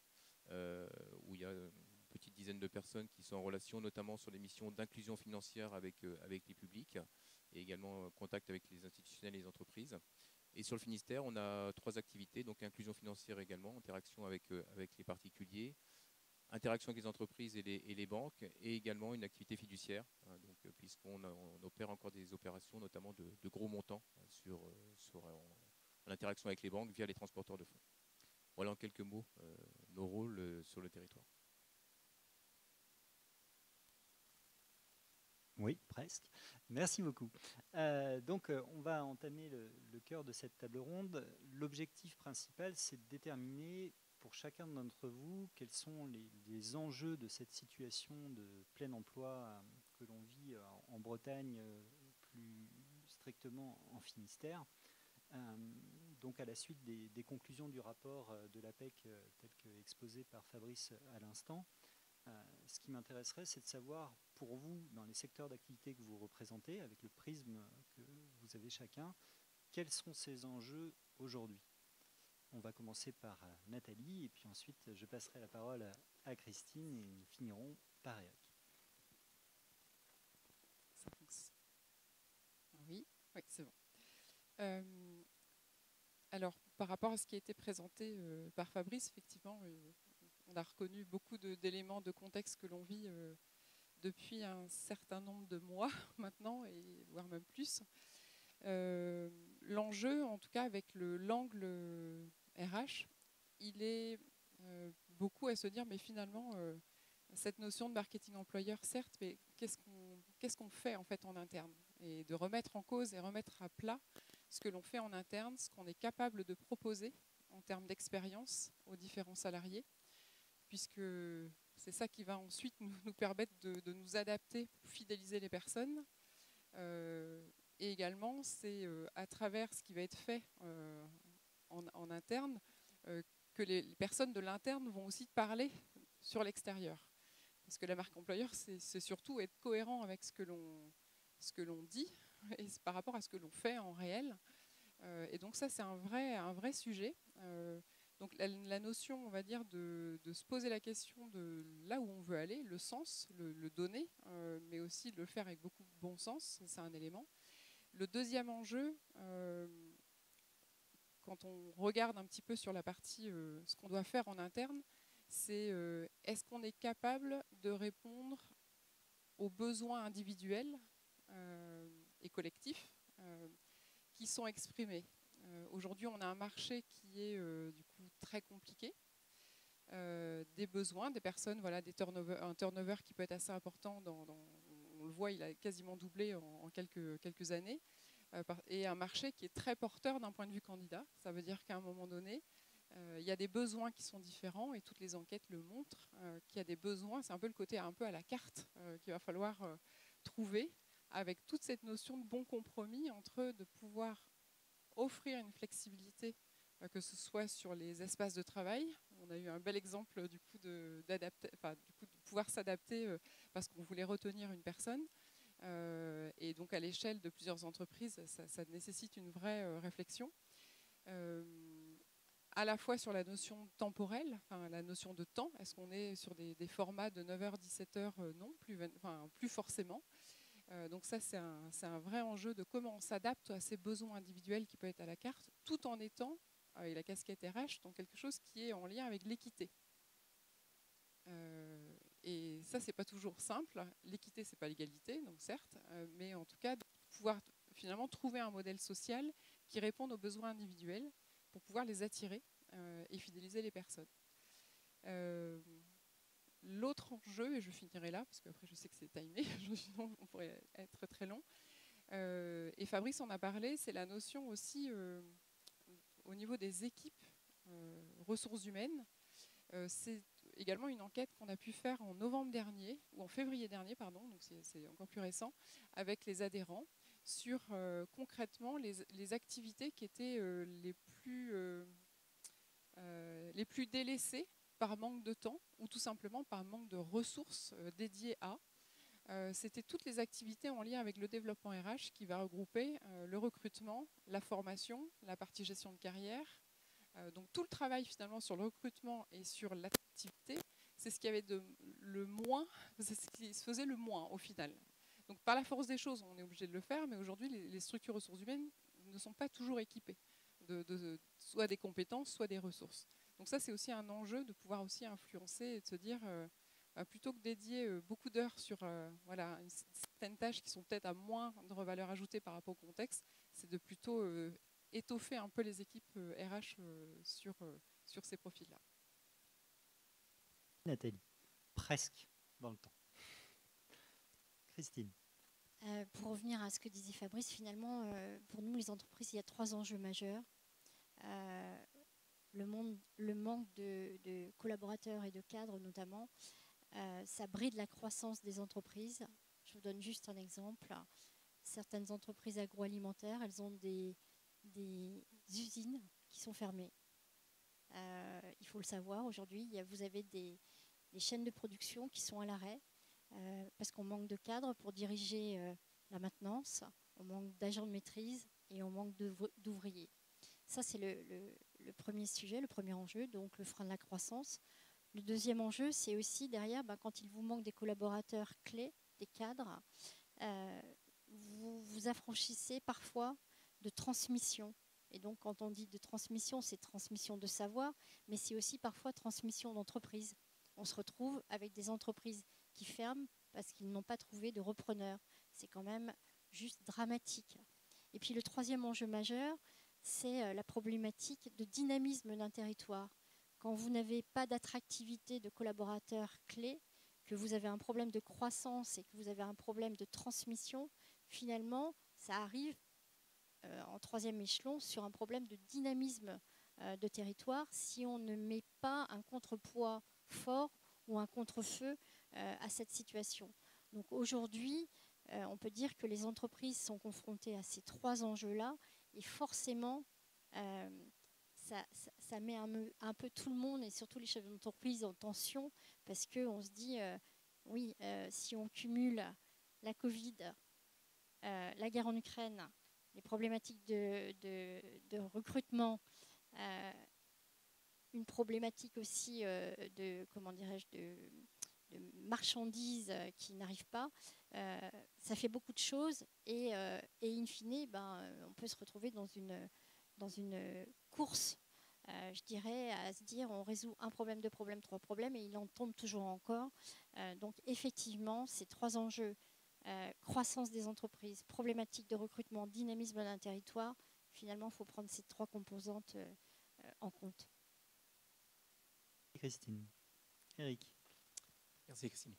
où il y a une petite dizaine de personnes qui sont en relation, notamment sur les missions d'inclusion financière avec les publics. et également contact avec les institutionnels et les entreprises. Et sur le Finistère, on a 3 activités, donc inclusion financière également, interaction avec les particuliers, interaction avec les entreprises et les banques, et également une activité fiduciaire, hein, puisqu'on opère encore des opérations, notamment de gros montants, en interaction avec les banques via les transporteurs de fonds. Voilà en quelques mots nos rôles sur le territoire. Oui, presque. Merci beaucoup. Donc, on va entamer le cœur de cette table ronde. L'objectif principal, c'est de déterminer pour chacun d'entre vous quels sont les enjeux de cette situation de plein emploi que l'on vit en Bretagne, plus strictement en Finistère. Donc, à la suite des conclusions du rapport de l'APEC tel que exposé par Fabrice à l'instant, ce qui m'intéresserait, c'est de savoir, pour vous, dans les secteurs d'activité que vous représentez, avec le prisme que vous avez chacun, quels sont ces enjeux aujourd'hui? On va commencer par Nathalie, et puis ensuite, je passerai la parole à Christine, et nous finirons par Eric. Ça fonctionne. Oui, c'est bon. Alors, par rapport à ce qui a été présenté par Fabrice, effectivement, on a reconnu beaucoup d'éléments de contexte que l'on vit depuis un certain nombre de mois maintenant, et voire même plus. L'enjeu, en tout cas avec l'angle RH, il est beaucoup à se dire, mais finalement, cette notion de marketing employeur, certes, mais qu'est-ce qu'on fait en fait en interne? Et de remettre en cause et remettre à plat ce que l'on fait en interne, ce qu'on est capable de proposer en termes d'expérience aux différents salariés, puisque c'est ça qui va ensuite nous permettre de nous adapter pour fidéliser les personnes. Et également, c'est à travers ce qui va être fait en interne que les personnes de l'interne vont aussi parler sur l'extérieur. Parce que la marque employeur, c'est surtout être cohérent avec ce que l'on dit et par rapport à ce que l'on fait en réel. Et donc ça, c'est un vrai sujet. Donc la notion, on va dire, de se poser la question de là où on veut aller, le sens, le donner, mais aussi le faire avec beaucoup de bon sens, c'est un élément. Le deuxième enjeu, quand on regarde un petit peu sur la partie ce qu'on doit faire en interne, c'est est-ce qu'on est capable de répondre aux besoins individuels et collectifs qui sont exprimés. Aujourd'hui, on a un marché qui est du coup très compliqué. Des besoins, des personnes, voilà, un turnover qui peut être assez important. On le voit, il a quasiment doublé en quelques années. Et un marché qui est très porteur d'un point de vue candidat. Ça veut dire qu'à un moment donné, il y a des besoins qui sont différents et toutes les enquêtes le montrent qu'il y a des besoins. C'est un peu le côté un peu à la carte qu'il va falloir trouver avec toute cette notion de bon compromis entre de pouvoir offrir une flexibilité, que ce soit sur les espaces de travail. On a eu un bel exemple du coup de pouvoir s'adapter parce qu'on voulait retenir une personne. Et donc à l'échelle de plusieurs entreprises, ça nécessite une vraie réflexion. À la fois sur la notion temporelle, la notion de temps. Est-ce qu'on est sur des formats de 9h, 17h? Non, plus forcément. Donc ça, c'est un vrai enjeu de comment on s'adapte à ces besoins individuels qui peuvent être à la carte, tout en étant, avec la casquette RH, dans quelque chose qui est en lien avec l'équité. Et ça, c'est pas toujours simple. L'équité, c'est pas l'égalité, donc certes, mais en tout cas, de pouvoir finalement trouver un modèle social qui réponde aux besoins individuels pour pouvoir les attirer et fidéliser les personnes. L'autre enjeu, et je finirai là, parce qu'après je sais que c'est timé, sinon on pourrait être très long, et Fabrice en a parlé, c'est la notion aussi au niveau des équipes ressources humaines. C'est également une enquête qu'on a pu faire en novembre dernier, ou en février dernier, pardon, donc c'est encore plus récent, avec les adhérents, sur concrètement les activités qui étaient les plus délaissées par manque de temps ou tout simplement par manque de ressources dédiées à. C'était toutes les activités en lien avec le développement RH qui va regrouper le recrutement, la formation, la partie gestion de carrière. Donc tout le travail finalement sur le recrutement et sur l'activité, c'est ce qui avait le moins, c'est ce qui se faisait le moins au final. Donc par la force des choses, on est obligé de le faire, mais aujourd'hui, les structures ressources humaines ne sont pas toujours équipées de soit des compétences, soit des ressources. Donc ça, c'est aussi un enjeu de pouvoir aussi influencer et de se dire, plutôt que dédier beaucoup d'heures sur voilà, certaines tâches qui sont peut-être à moindre valeur ajoutée par rapport au contexte, c'est de plutôt étoffer un peu les équipes RH sur ces profils-là. Nathalie, presque dans le temps. Christine. Pour revenir à ce que disait Fabrice, finalement, pour nous, les entreprises, il y a 3 enjeux majeurs. Le manque de collaborateurs et de cadres, notamment, ça bride la croissance des entreprises. Je vous donne juste un exemple. Certaines entreprises agroalimentaires, elles ont des usines qui sont fermées. Il faut le savoir, aujourd'hui, vous avez des chaînes de production qui sont à l'arrêt parce qu'on manque de cadres pour diriger la maintenance, on manque d'agents de maîtrise et on manque d'ouvriers. Ça, c'est le premier sujet, le premier enjeu, donc le frein de la croissance. Le deuxième enjeu, c'est aussi derrière, quand il vous manque des collaborateurs clés, des cadres, vous vous affranchissez parfois de transmission. Et donc, quand on dit de transmission, c'est transmission de savoir, mais c'est aussi parfois transmission d'entreprise. On se retrouve avec des entreprises qui ferment parce qu'ils n'ont pas trouvé de repreneurs. C'est quand même juste dramatique. Et puis le troisième enjeu majeur, c'est la problématique de dynamisme d'un territoire. Quand vous n'avez pas d'attractivité de collaborateurs clés, que vous avez un problème de croissance et que vous avez un problème de transmission, finalement, ça arrive en troisième échelon sur un problème de dynamisme de territoire si on ne met pas un contrepoids fort ou un contre-feu à cette situation. Donc aujourd'hui, on peut dire que les entreprises sont confrontées à ces 3 enjeux-là et forcément, ça met un peu tout le monde et surtout les chefs d'entreprise en tension parce qu'on se dit, si on cumule la Covid, la guerre en Ukraine, les problématiques de recrutement, une problématique aussi de marchandises qui n'arrivent pas, ça fait beaucoup de choses et in fine, on peut se retrouver dans une course, je dirais, à se dire on résout un problème, 2 problèmes, 3 problèmes et il en tombe toujours encore. Donc effectivement, ces 3 enjeux, croissance des entreprises, problématique de recrutement, dynamisme d'un territoire, finalement, il faut prendre ces 3 composantes en compte. Christine. Eric. Merci Christine.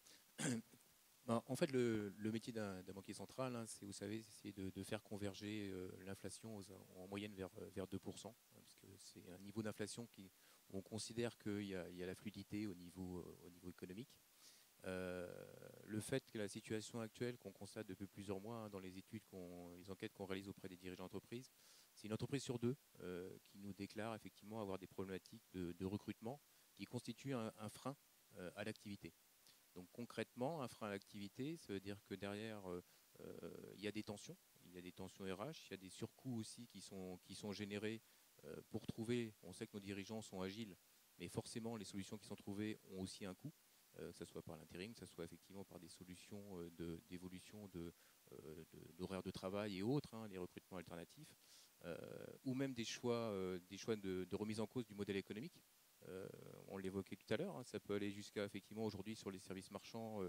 En fait, le métier d'un banquier central, c'est, vous savez, c'est de faire converger l'inflation en moyenne vers 2%, parce que c'est un niveau d'inflation où on considère qu'il y a la fluidité au niveau économique. Le fait que la situation actuelle qu'on constate depuis plusieurs mois dans les enquêtes qu'on réalise auprès des dirigeants d'entreprise, c'est une entreprise sur 2 qui nous déclare effectivement avoir des problématiques de recrutement qui constituent un frein à l'activité. Donc concrètement, un frein à l'activité, ça veut dire que derrière, il y a des tensions. Il y a des tensions RH, il y a des surcoûts aussi qui sont générés pour trouver. On sait que nos dirigeants sont agiles, mais forcément, les solutions qui sont trouvées ont aussi un coût, que ce soit par l'intérim, que ce soit effectivement par des solutions d'évolution d'horaires de travail et autres, les recrutements alternatifs, ou même des choix de remise en cause du modèle économique. On l'évoquait tout à l'heure, ça peut aller jusqu'à effectivement aujourd'hui sur les services marchands,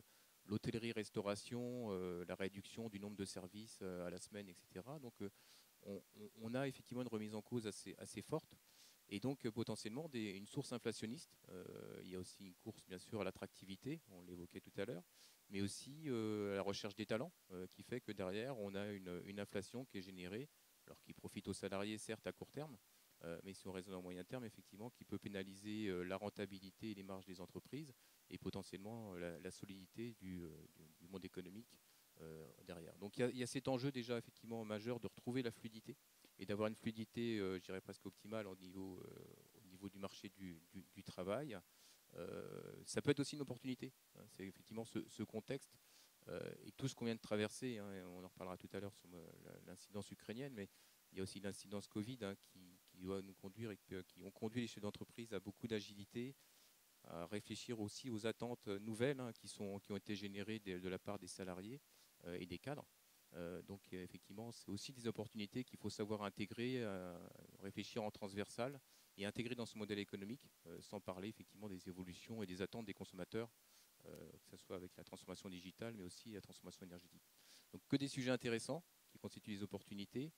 l'hôtellerie-restauration, la réduction du nombre de services à la semaine, etc. Donc on a effectivement une remise en cause assez forte et donc potentiellement une source inflationniste. Il y a aussi une course bien sûr à l'attractivité, on l'évoquait tout à l'heure, mais aussi à la recherche des talents qui fait que derrière on a une inflation qui est générée, alors qui profite aux salariés certes à court terme, mais si on raisonne en moyen terme, effectivement, qui peut pénaliser la rentabilité et les marges des entreprises et potentiellement la solidité du monde économique derrière. Donc il y a cet enjeu déjà effectivement majeur de retrouver la fluidité et d'avoir une fluidité, je dirais presque optimale au niveau du marché du travail. Ça peut être aussi une opportunité. C'est effectivement ce contexte et tout ce qu'on vient de traverser, et on en reparlera tout à l'heure sur l'incidence ukrainienne, mais il y a aussi l'incidence Covid qui doit nous conduire et qui ont conduit les chefs d'entreprise à beaucoup d'agilité, à réfléchir aussi aux attentes nouvelles qui ont été générées de la part des salariés et des cadres. Donc effectivement, c'est aussi des opportunités qu'il faut savoir intégrer, réfléchir en transversal et intégrer dans ce modèle économique, sans parler effectivement des évolutions et des attentes des consommateurs, que ce soit avec la transformation digitale, mais aussi la transformation énergétique. Donc que des sujets intéressants qui constituent des opportunités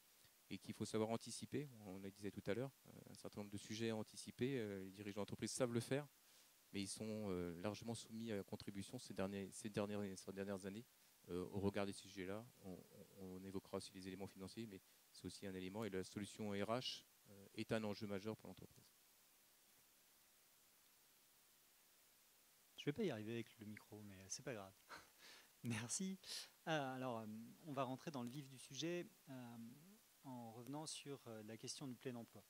et qu'il faut savoir anticiper. On le disait tout à l'heure, un certain nombre de sujets à anticiper. Les dirigeants d'entreprise savent le faire, mais ils sont largement soumis à contribution ces dernières années. Au regard des sujets-là, on évoquera aussi les éléments financiers, mais c'est aussi un élément. Et la solution RH est un enjeu majeur pour l'entreprise. Je ne vais pas y arriver avec le micro, mais c'est pas grave. Merci. Alors, on va rentrer dans le vif du sujet en revenant sur la question du plein emploi.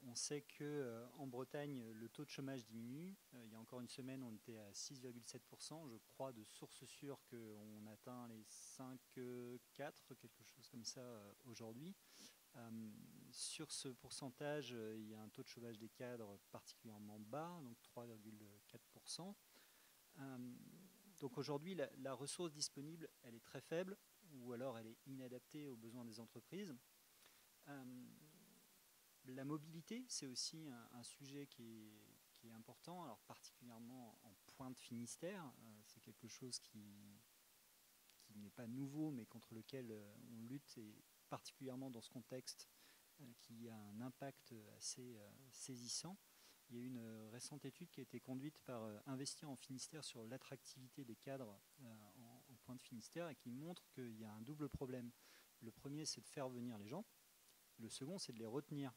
On sait qu'en Bretagne, le taux de chômage diminue. Il y a encore une semaine, on était à 6,7%. Je crois de source sûre qu'on atteint les 5,4, quelque chose comme ça aujourd'hui. Sur ce pourcentage, il y a un taux de chômage des cadres particulièrement bas, donc 3,4%. Donc aujourd'hui, la ressource disponible, elle est très faible, ou alors elle est inadaptée aux besoins des entreprises. La mobilité, c'est aussi un sujet qui est important, alors particulièrement en pointe Finistère. C'est quelque chose qui n'est pas nouveau, mais contre lequel on lutte, et particulièrement dans ce contexte qui a un impact assez saisissant. Il y a eu une récente étude qui a été conduite par Investir en Finistère sur l'attractivité des cadres en pointe Finistère et qui montre qu'il y a un double problème. Le premier, c'est de faire venir les gens. Le second, c'est de les retenir.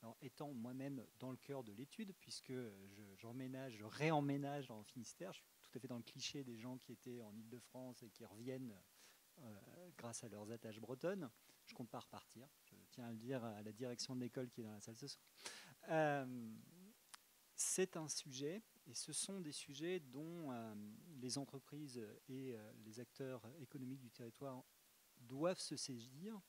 Alors, étant moi-même dans le cœur de l'étude, puisque je réemménage en Finistère, je suis tout à fait dans le cliché des gens qui étaient en Île-de-France et qui reviennent grâce à leurs attaches bretonnes. Je compte pas repartir, je tiens à le dire à la direction de l'école qui est dans la salle ce soir. C'est un sujet, et ce sont des sujets dont les entreprises et les acteurs économiques du territoire doivent se saisir.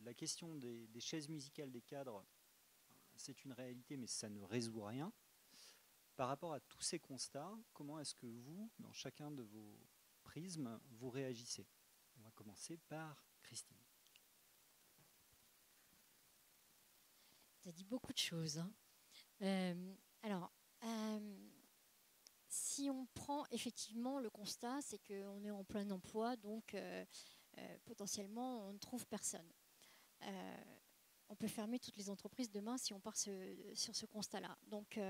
La question des chaises musicales des cadres, c'est une réalité, mais ça ne résout rien. Par rapport à tous ces constats, comment est-ce que vous, dans chacun de vos prismes, vous réagissez? On va commencer par Christine. Tu as dit beaucoup de choses. Si on prend effectivement le constat, c'est qu'on est en plein emploi, donc potentiellement on ne trouve personne. On peut fermer toutes les entreprises demain si on part sur ce constat-là. Donc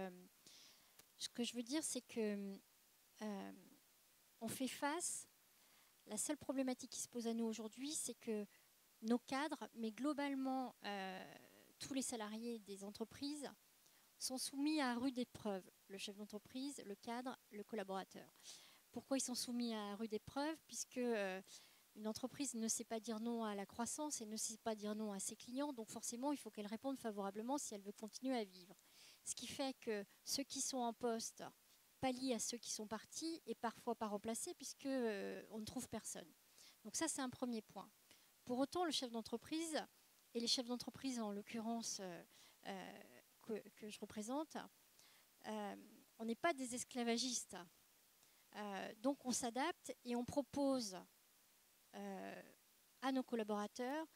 ce que je veux dire, c'est que on fait face. La seule problématique qui se pose à nous aujourd'hui, c'est que nos cadres, mais globalement tous les salariés des entreprises, sont soumis à rude épreuve. Le chef d'entreprise, le cadre, le collaborateur. Pourquoi ils sont soumis à rude épreuve? Puisque une entreprise ne sait pas dire non à la croissance et ne sait pas dire non à ses clients, donc forcément, il faut qu'elle réponde favorablement si elle veut continuer à vivre. Ce qui fait que ceux qui sont en poste pallient à ceux qui sont partis et parfois pas remplacés puisque on ne trouve personne. Donc ça, c'est un premier point. Pour autant, le chef d'entreprise et les chefs d'entreprise, en l'occurrence que je représente, on n'est pas des esclavagistes. Donc on s'adapte et on propose à nos collaborateurs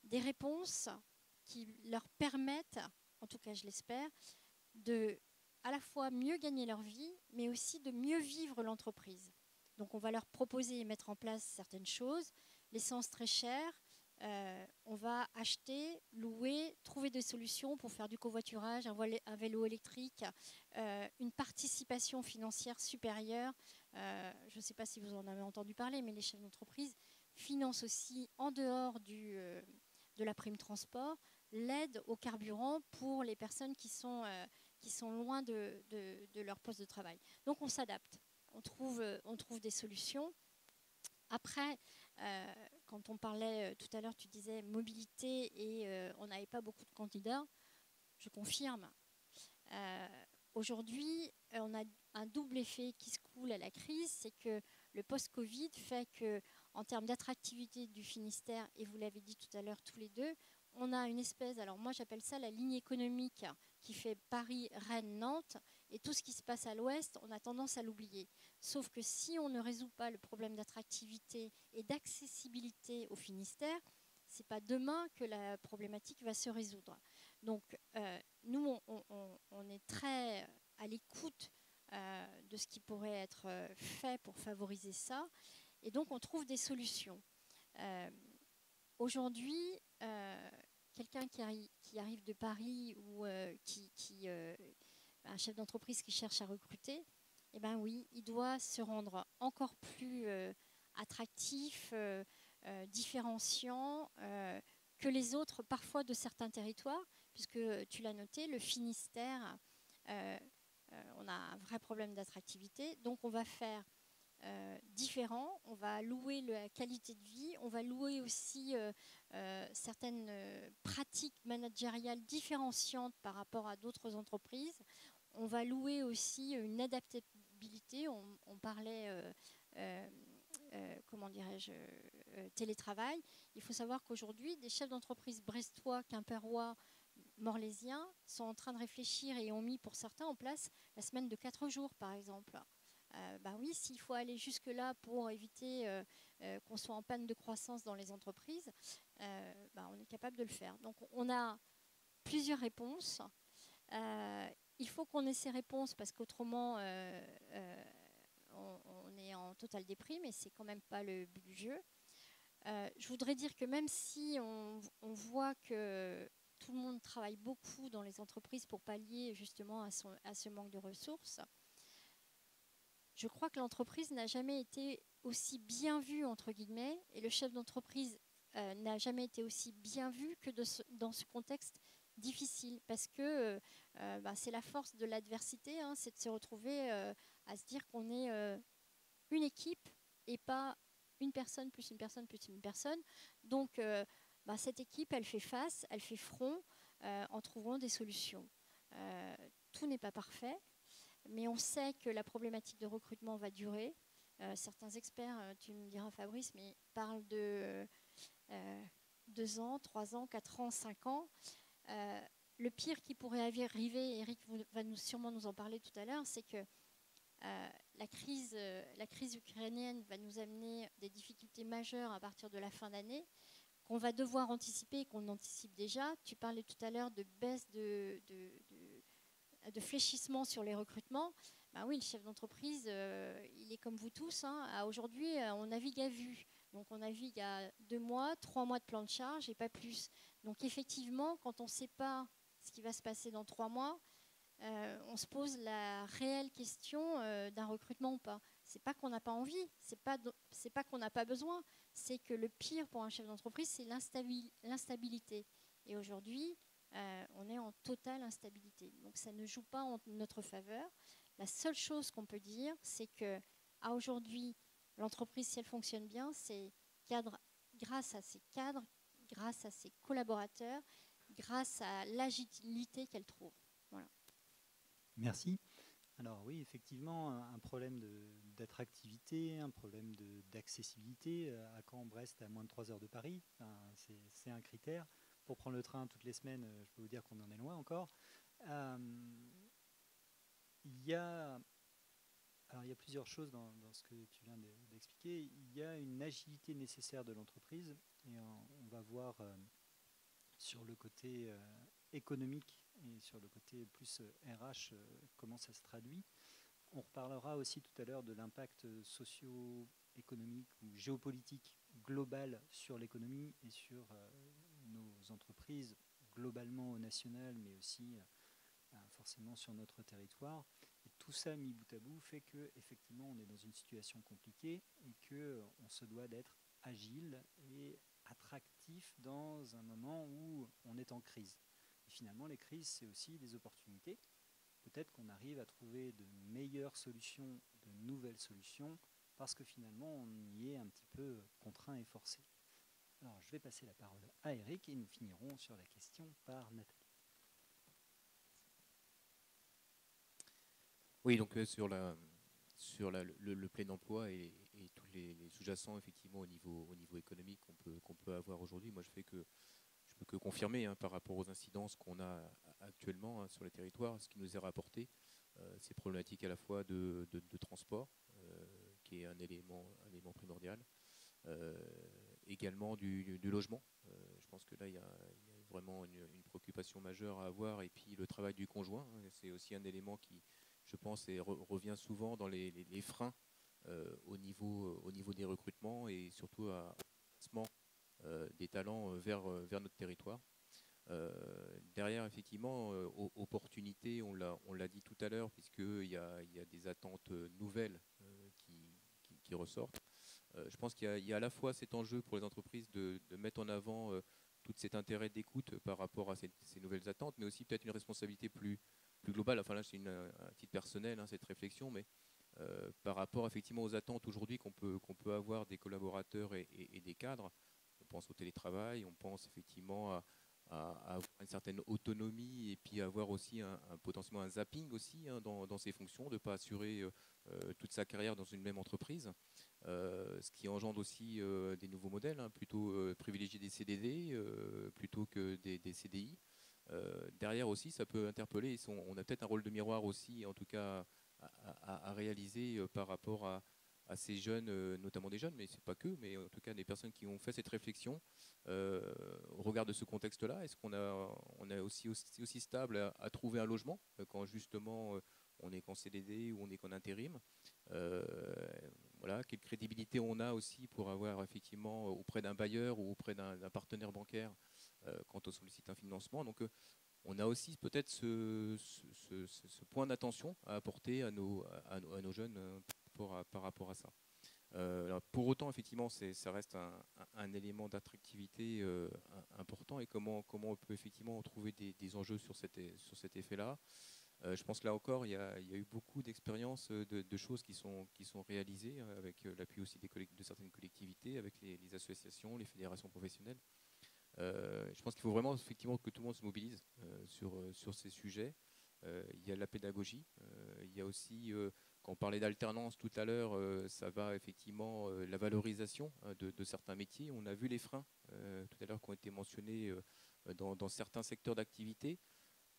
des réponses qui leur permettent, en tout cas je l'espère, de à la fois mieux gagner leur vie, mais aussi de mieux vivre l'entreprise. Donc on va leur proposer et mettre en place certaines choses, l'essence très chère, on va acheter, louer, trouver des solutions pour faire du covoiturage, un vélo électrique, une participation financière supérieure. Je ne sais pas si vous en avez entendu parler, mais les chefs d'entreprise financent aussi, en dehors de la prime transport, l'aide au carburant pour les personnes qui sont loin de leur poste de travail. Donc on s'adapte, on trouve des solutions. Après, quand on parlait tout à l'heure, tu disais mobilité et on n'avait pas beaucoup de candidats. Je confirme. Aujourd'hui, on a un double effet qui se coule à la crise, c'est que le post-Covid fait qu'en termes d'attractivité du Finistère, et vous l'avez dit tout à l'heure tous les deux, on a une espèce, alors moi j'appelle ça la ligne économique qui fait Paris, Rennes, Nantes, Et tout ce qui se passe à l'ouest, on a tendance à l'oublier. Sauf que si on ne résout pas le problème d'attractivité et d'accessibilité au Finistère, ce n'est pas demain que la problématique va se résoudre. Donc, nous, on est très à l'écoute de ce qui pourrait être fait pour favoriser ça. Et donc, on trouve des solutions. Aujourd'hui, quelqu'un qui arrive de Paris ou un chef d'entreprise qui cherche à recruter, eh ben oui, il doit se rendre encore plus attractif, différenciant que les autres, parfois de certains territoires, puisque tu l'as noté, le Finistère, on a un vrai problème d'attractivité. Donc, on va faire différent, on va louer la qualité de vie, on va louer aussi certaines pratiques managériales différenciantes par rapport à d'autres entreprises. On va louer aussi une adaptabilité. On parlait, comment dirais-je, télétravail. Il faut savoir qu'aujourd'hui, des chefs d'entreprise brestois, quimpérois, morlaisiens sont en train de réfléchir et ont mis pour certains en place la semaine de 4 jours, par exemple. Oui, s'il faut aller jusque-là pour éviter qu'on soit en panne de croissance dans les entreprises, on est capable de le faire. Donc, on a plusieurs réponses. Il faut qu'on ait ces réponses parce qu'autrement, on est en totale déprime et c'est quand même pas le but du jeu. Je voudrais dire que même si on voit que tout le monde travaille beaucoup dans les entreprises pour pallier justement à ce manque de ressources, je crois que l'entreprise n'a jamais été aussi bien vue, entre guillemets, et le chef d'entreprise n'a jamais été aussi bien vu que dans ce contexte difficile, parce que c'est la force de l'adversité, hein, c'est de se retrouver à se dire qu'on est une équipe et pas une personne plus une personne plus une personne. Donc, cette équipe, elle fait face, elle fait front en trouvant des solutions. Tout n'est pas parfait, mais on sait que la problématique de recrutement va durer. Certains experts, tu me diras Fabrice, mais parlent de 2 ans, 3 ans, 4 ans, 5 ans. Le pire qui pourrait arriver, Eric va sûrement nous en parler tout à l'heure, c'est que la crise ukrainienne va nous amener des difficultés majeures à partir de la fin d'année, qu'on va devoir anticiper et qu'on anticipe déjà. Tu parlais tout à l'heure de baisse de fléchissement sur les recrutements. Oui, le chef d'entreprise, il est comme vous tous. Hein. Aujourd'hui, on navigue à vue. Donc, on navigue à 2 mois, 3 mois de plan de charge et pas plus. Donc, effectivement, quand on ne sait pas ce qui va se passer dans 3 mois, on se pose la réelle question d'un recrutement ou pas. C'est pas qu'on n'a pas envie, c'est pas qu'on n'a pas besoin, c'est que le pire pour un chef d'entreprise, c'est l'instabilité. Et aujourd'hui, on est en totale instabilité. Donc ça ne joue pas en notre faveur. La seule chose qu'on peut dire, c'est que aujourd'hui, l'entreprise, si elle fonctionne bien, c'est grâce à ses cadres, grâce à ses collaborateurs, grâce à l'agilité qu'elle trouve. Voilà. Merci. Alors oui, effectivement, un problème d'attractivité, un problème d'accessibilité. À Caen, Brest, à moins de 3 heures de Paris, c'est un critère. Pour prendre le train toutes les semaines, je peux vous dire qu'on en est loin encore. Il y a plusieurs choses dans ce que tu viens d'expliquer. Il y a une agilité nécessaire de l'entreprise et on va voir sur le côté économique et sur le côté plus RH comment ça se traduit. On reparlera aussi tout à l'heure de l'impact socio-économique ou géopolitique global sur l'économie et sur nos entreprises, globalement au national, mais aussi forcément sur notre territoire. Et tout ça mis bout à bout fait qu'effectivement on est dans une situation compliquée et qu'on se doit d'être agile et attractif dans un moment où on est en crise. Et finalement, les crises, c'est aussi des opportunités. Peut-être qu'on arrive à trouver de meilleures solutions, de nouvelles solutions, parce que finalement, on y est un petit peu contraint et forcé. Alors, je vais passer la parole à Eric et nous finirons sur la question par Nathalie. Oui, donc sur le plein emploi et tous les sous-jacents effectivement au niveau économique qu'on peut avoir aujourd'hui, moi je peux que confirmer par rapport aux incidences qu'on a actuellement sur les territoires, ce qui nous est rapporté. ces problématiques à la fois de transport, qui est un élément primordial, également du logement. Je pense que là, il y a vraiment une préoccupation majeure à avoir, et puis le travail du conjoint, hein, c'est aussi un élément qui, je pense, revient souvent dans les freins au niveau des recrutements, et surtout à placement des talents vers notre territoire. Derrière, effectivement, opportunité, on l'a dit tout à l'heure, puisqu'il y a des attentes nouvelles qui ressortent. Je pense qu'il y a à la fois cet enjeu pour les entreprises de mettre en avant tout cet intérêt d'écoute par rapport à ces nouvelles attentes, mais aussi peut-être une responsabilité plus globale. Enfin là, c'est un titre personnel, hein, cette réflexion, mais par rapport effectivement aux attentes aujourd'hui qu'on peut avoir des collaborateurs et des cadres. On pense au télétravail, on pense effectivement à avoir une certaine autonomie, et puis avoir aussi potentiellement un zapping aussi, hein, dans ses fonctions, de ne pas assurer toute sa carrière dans une même entreprise. Ce qui engendre aussi des nouveaux modèles, hein, plutôt privilégier des CDD plutôt que des CDI. Derrière aussi, ça peut interpeller, on a peut-être un rôle de miroir aussi, en tout cas à réaliser par rapport à ces jeunes, notamment des jeunes, mais c'est pas que, mais en tout cas des personnes qui ont fait cette réflexion au regard de ce contexte-là. Est-ce qu'on est aussi stable à trouver un logement quand justement on est qu'en CDD ou on est qu'en intérim? Voilà, quelle crédibilité on a aussi pour avoir effectivement auprès d'un bailleur ou auprès d'un partenaire bancaire quand on sollicite un financement. Donc on a aussi peut-être ce point d'attention à apporter à nos jeunes par rapport à ça. Alors, pour autant, effectivement, ça reste un élément d'attractivité important, et comment on peut effectivement trouver des enjeux sur cet effet-là. Je pense que là encore, il y a eu beaucoup d'expériences, de choses qui sont réalisées, avec l'appui aussi de certaines collectivités, avec les associations, les fédérations professionnelles. Je pense qu'il faut vraiment effectivement que tout le monde se mobilise sur ces sujets. Il y a la pédagogie, il y a aussi, quand on parlait d'alternance tout à l'heure, ça va effectivement la valorisation de certains métiers. On a vu les freins tout à l'heure qui ont été mentionnés dans certains secteurs d'activité.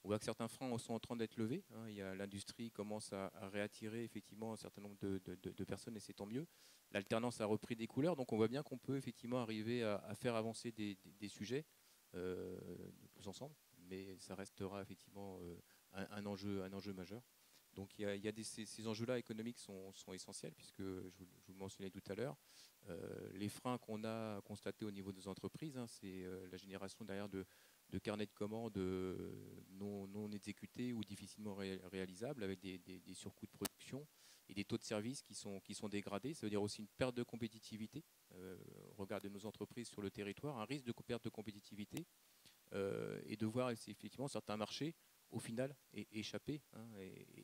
On voit que certains freins sont en train d'être levés, hein. L'industrie commence à réattirer effectivement un certain nombre de personnes, et c'est tant mieux. L'alternance a repris des couleurs, donc on voit bien qu'on peut effectivement arriver à faire avancer des sujets tous ensemble, mais ça restera effectivement un enjeu majeur. Donc il y a ces enjeux-là économiques sont essentiels, puisque je vous le mentionnais tout à l'heure. Les freins qu'on a constatés au niveau des entreprises, hein, c'est la génération derrière de carnets de commandes non exécutés ou difficilement réalisables, avec des surcoûts de production et des taux de service qui sont dégradés. Ça veut dire aussi une perte de compétitivité au regard de nos entreprises sur le territoire, un risque de perte de compétitivité, et de voir effectivement certains marchés au final échapper, hein,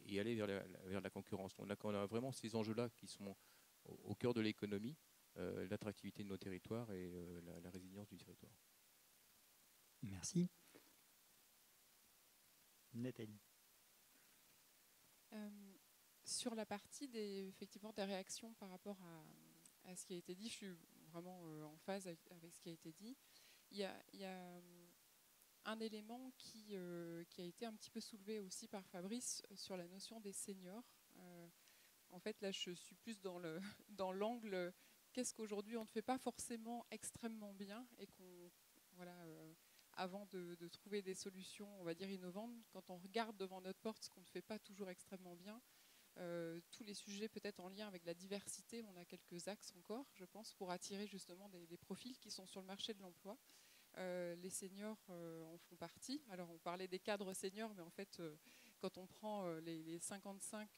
et aller vers la concurrence. On a vraiment ces enjeux-là qui sont au cœur de l'économie, l'attractivité de nos territoires et la résilience du territoire. Merci. Nathalie. Sur la partie effectivement des réactions par rapport à ce qui a été dit, je suis vraiment en phase avec ce qui a été dit. Il y a un élément qui a été un petit peu soulevé aussi par Fabrice sur la notion des seniors. En fait, là, je suis plus dans l'angle qu'est-ce qu'aujourd'hui on ne fait pas forcément extrêmement bien, et qu'on avant de trouver des solutions, on va dire innovantes, quand on regarde devant notre porte ce qu'on ne fait pas toujours extrêmement bien, tous les sujets peut-être en lien avec la diversité, on a quelques axes encore, je pense, pour attirer justement des profils qui sont sur le marché de l'emploi. Les seniors en font partie. Alors on parlait des cadres seniors, mais en fait, quand on prend les 55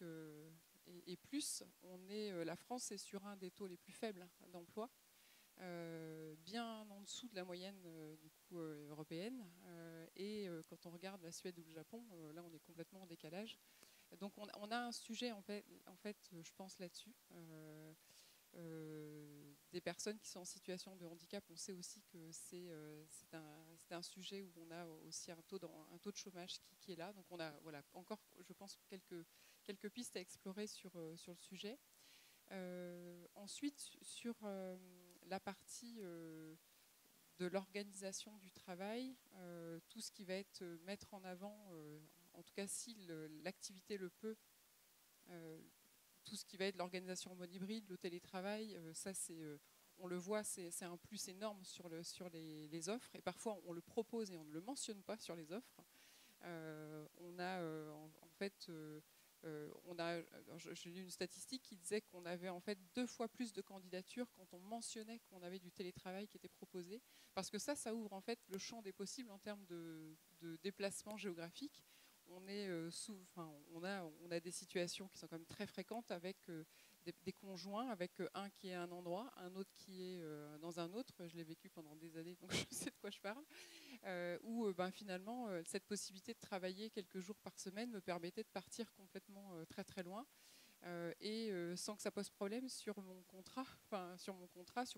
et plus, la France est sur un des taux les plus faibles d'emploi. Bien en dessous de la moyenne européenne, et quand on regarde la Suède ou le Japon, là on est complètement en décalage. Donc on a un sujet en fait je pense là-dessus. Des personnes qui sont en situation de handicap, on sait aussi que c'est un sujet où on a aussi un taux de chômage qui est là. Donc on a encore, je pense, quelques pistes à explorer sur le sujet. Ensuite, sur la partie de l'organisation du travail, tout ce qui va être mettre en avant en tout cas si l'activité le peut, tout ce qui va être l'organisation en mode hybride, le télétravail, ça c'est, on le voit, c'est un plus énorme sur les offres, et parfois on le propose et on ne le mentionne pas sur les offres. On a en fait, j'ai lu une statistique qui disait qu'on avait en fait 2 fois plus de candidatures quand on mentionnait qu'on avait du télétravail qui était proposé, parce que ça ouvre en fait le champ des possibles en termes de déplacement géographique. On a des situations qui sont quand même très fréquentes avec des conjoints, avec un qui est à un endroit, un autre qui est dans un autre. Je l'ai vécu pendant des années, donc je sais de quoi je parle. Où finalement, cette possibilité de travailler quelques jours par semaine me permettait de partir complètement très très loin. Et sans que ça pose problème sur mon contrat, sur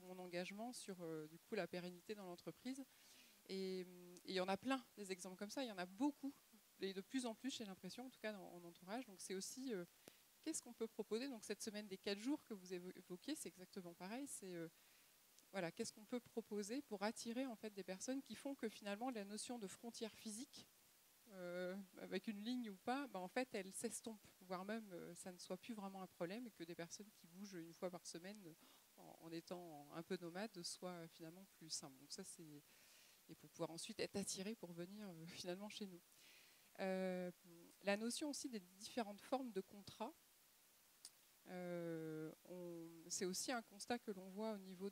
mon engagement, sur du coup la pérennité dans l'entreprise. Et il y en a plein des exemples comme ça, il y en a beaucoup, et de plus en plus j'ai l'impression, en tout cas en entourage. Donc c'est aussi qu'est-ce qu'on peut proposer. Donc cette semaine des 4 jours que vous évoquiez, c'est exactement pareil. C'est voilà, qu'est-ce qu'on peut proposer pour attirer en fait des personnes qui font que finalement la notion de frontière physique, avec une ligne ou pas, en fait elle s'estompe, voire même ça ne soit plus vraiment un problème, et que des personnes qui bougent une fois par semaine en étant un peu nomades soient finalement plus simples. Donc ça c'est, et pour pouvoir ensuite être attirés pour venir finalement chez nous. La notion aussi des différentes formes de contrats. C'est aussi un constat que l'on voit au niveau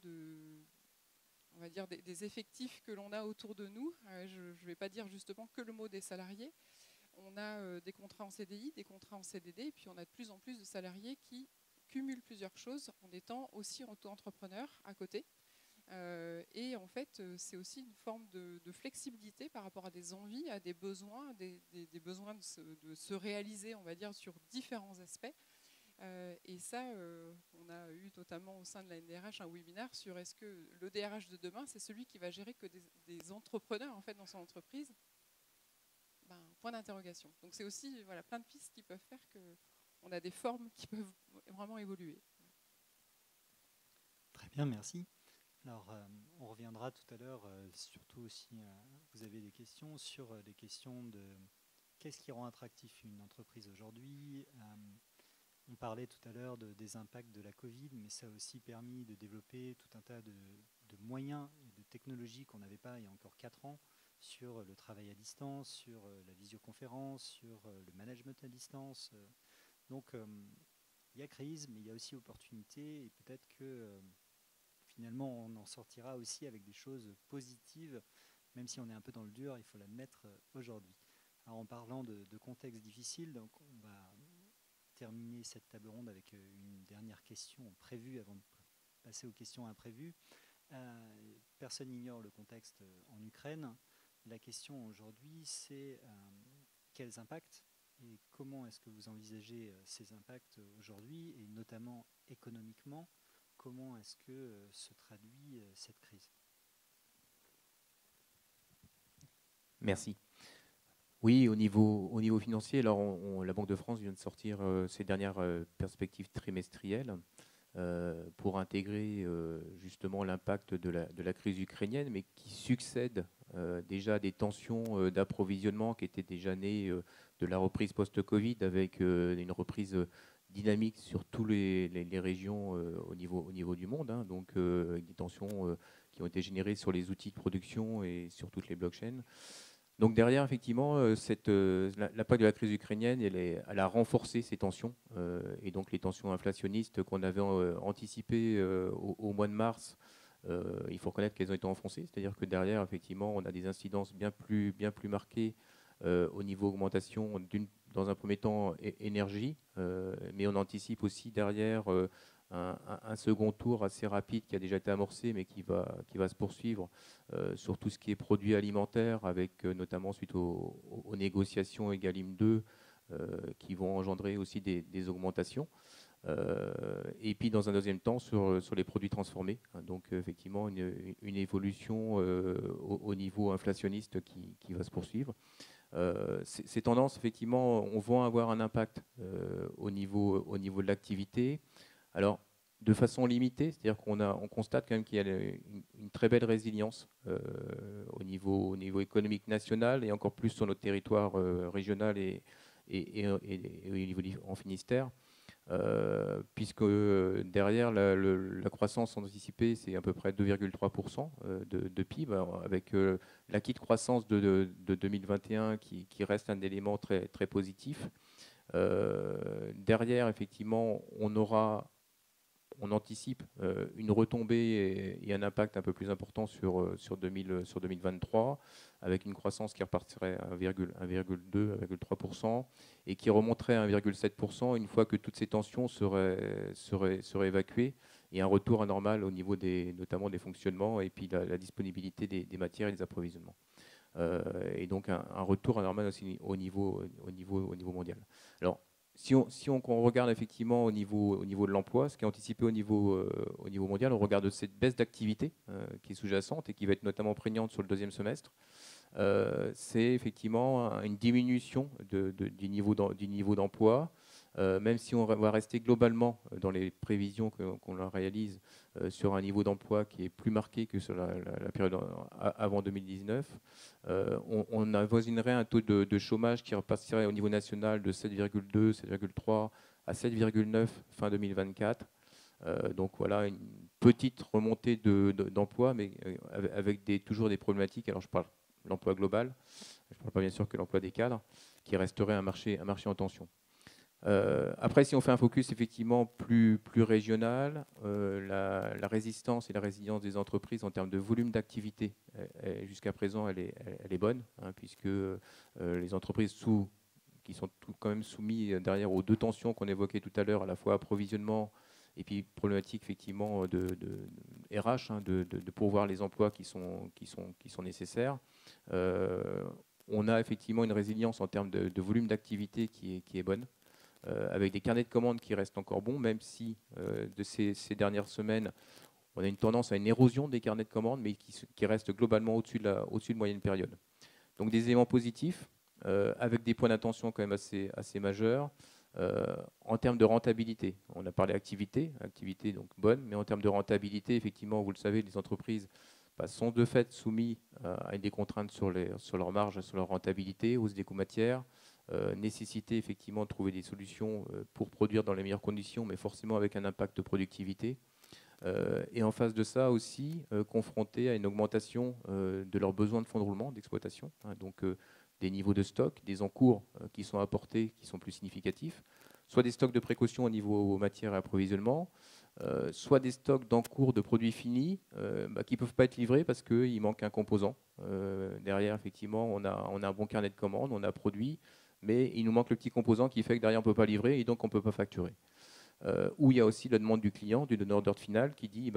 on va dire des effectifs que l'on a autour de nous. Je ne vais pas dire justement que le mot des salariés. On a des contrats en CDI, des contrats en CDD, et puis on a de plus en plus de salariés qui cumulent plusieurs choses en étant aussi auto-entrepreneurs à côté. Et en fait, c'est aussi une forme de flexibilité par rapport à des envies, à des besoins, des besoins de se réaliser, on va dire, sur différents aspects. Et ça, on a eu notamment au sein de la NDRH un webinaire sur est-ce que le DRH de demain, c'est celui qui va gérer que des entrepreneurs en fait, dans son entreprise. Point d'interrogation. Donc c'est aussi voilà, plein de pistes qui peuvent faire qu'on a des formes qui peuvent vraiment évoluer. Très bien, merci. Alors, on reviendra tout à l'heure, surtout si vous avez des questions, sur les questions de qu'est-ce qui rend attractif une entreprise aujourd'hui. On parlait tout à l'heure des impacts de la Covid, mais ça a aussi permis de développer tout un tas de moyens et de technologies qu'on n'avait pas il y a encore 4 ans, sur le travail à distance, sur la visioconférence, sur le management à distance. Donc, il y a crise, mais il y a aussi opportunité, et peut-être que finalement, on en sortira aussi avec des choses positives, même si on est un peu dans le dur, il faut l'admettre aujourd'hui. Alors, en parlant de contexte difficile, donc on va terminer cette table ronde avec une dernière question prévue avant de passer aux questions imprévues. Personne n'ignore le contexte en Ukraine. La question aujourd'hui, c'est quels impacts et comment est-ce que vous envisagez ces impacts aujourd'hui, et notamment économiquement, comment est-ce que se traduit cette crise? Merci. Oui, au niveau financier, alors la Banque de France vient de sortir ses dernières perspectives trimestrielles pour intégrer justement l'impact de la crise ukrainienne, mais qui succède déjà à des tensions d'approvisionnement qui étaient déjà nées de la reprise post-Covid, avec une reprise dynamique sur toutes les régions au niveau du monde, hein, donc avec des tensions qui ont été générées sur les outils de production et sur toutes les blockchains. Donc derrière, effectivement, l'impact de la crise ukrainienne, elle a renforcé ces tensions, et donc les tensions inflationnistes qu'on avait anticipées au mois de mars, il faut reconnaître qu'elles ont été enfoncées, c'est-à-dire que derrière, effectivement, on a des incidences bien plus marquées au niveau augmentation, dans un premier temps, énergie, mais on anticipe aussi derrière un second tour assez rapide qui a déjà été amorcé, mais qui va se poursuivre sur tout ce qui est produits alimentaires, avec notamment suite aux négociations Egalim 2 qui vont engendrer aussi des augmentations. Et puis dans un deuxième temps sur les produits transformés, hein, donc effectivement une évolution au niveau inflationniste qui va se poursuivre. Ces tendances, effectivement, vont avoir un impact au niveau de l'activité. Alors, de façon limitée, c'est-à-dire on constate quand même qu'il y a une très belle résilience au niveau économique national et encore plus sur notre territoire régional et au niveau en Finistère. Puisque derrière la croissance anticipée, c'est à peu près 2,3% de PIB, avec l'acquis de croissance de 2021 qui reste un élément très, très positif. Derrière, effectivement, on anticipe une retombée et un impact un peu plus important sur 2023, avec une croissance qui repartirait à 1,2, 1,3% et qui remonterait à 1,7% une fois que toutes ces tensions seraient évacuées, et un retour à normal au niveau notamment des fonctionnements et puis la disponibilité des matières et des approvisionnements. Et donc un retour à normal aussi au niveau mondial. Alors, si on regarde effectivement au niveau de l'emploi, ce qui est anticipé au niveau mondial, on regarde cette baisse d'activité qui est sous-jacente et qui va être notamment prégnante sur le deuxième semestre. C'est effectivement une diminution du niveau d'emploi, même si on va rester globalement dans les prévisions qu'on réalise sur un niveau d'emploi qui est plus marqué que sur la période avant 2019. On avoisinerait un taux de chômage qui repartirait au niveau national de 7,2, 7,3 à 7,9 fin 2024. Donc voilà, une petite remontée d'emploi, mais avec toujours des problématiques. Alors je parle de l'emploi global, je ne parle pas bien sûr que l'emploi des cadres, qui resterait un marché en tension. Après, si on fait un focus effectivement plus régional, la résistance et la résilience des entreprises en termes de volume d'activité, jusqu'à présent, elle est bonne, hein, puisque les entreprises qui sont quand même soumises derrière aux deux tensions qu'on évoquait tout à l'heure, à la fois approvisionnement et puis problématique effectivement de RH, hein, de pourvoir les emplois qui sont nécessaires. On a effectivement une résilience en termes de volume d'activité qui est bonne. Avec des carnets de commandes qui restent encore bons, même si de ces dernières semaines, on a une tendance à une érosion des carnets de commandes, mais qui reste globalement au-dessus de moyenne période. Donc des éléments positifs, avec des points d'attention quand même assez majeurs. En termes de rentabilité, on a parlé activité donc bonne, mais en termes de rentabilité, effectivement, vous le savez, les entreprises sont de fait soumises à des contraintes sur leur marge, sur leur rentabilité, hausse des coûts matières, nécessité effectivement de trouver des solutions pour produire dans les meilleures conditions, mais forcément avec un impact de productivité. Et en face de ça aussi, confronté à une augmentation de leurs besoins de fonds de roulement, d'exploitation, hein, donc des niveaux de stock, des encours qui sont apportés, qui sont plus significatifs, soit des stocks de précaution au niveau matières et approvisionnement, soit des stocks d'encours de produits finis qui ne peuvent pas être livrés parce qu'il manque un composant. Derrière, effectivement, on a un bon carnet de commandes, on a produit, mais il nous manque le petit composant qui fait que derrière on ne peut pas livrer et donc on ne peut pas facturer. Où il y a aussi la demande du client, du donneur d'ordre final, qui dit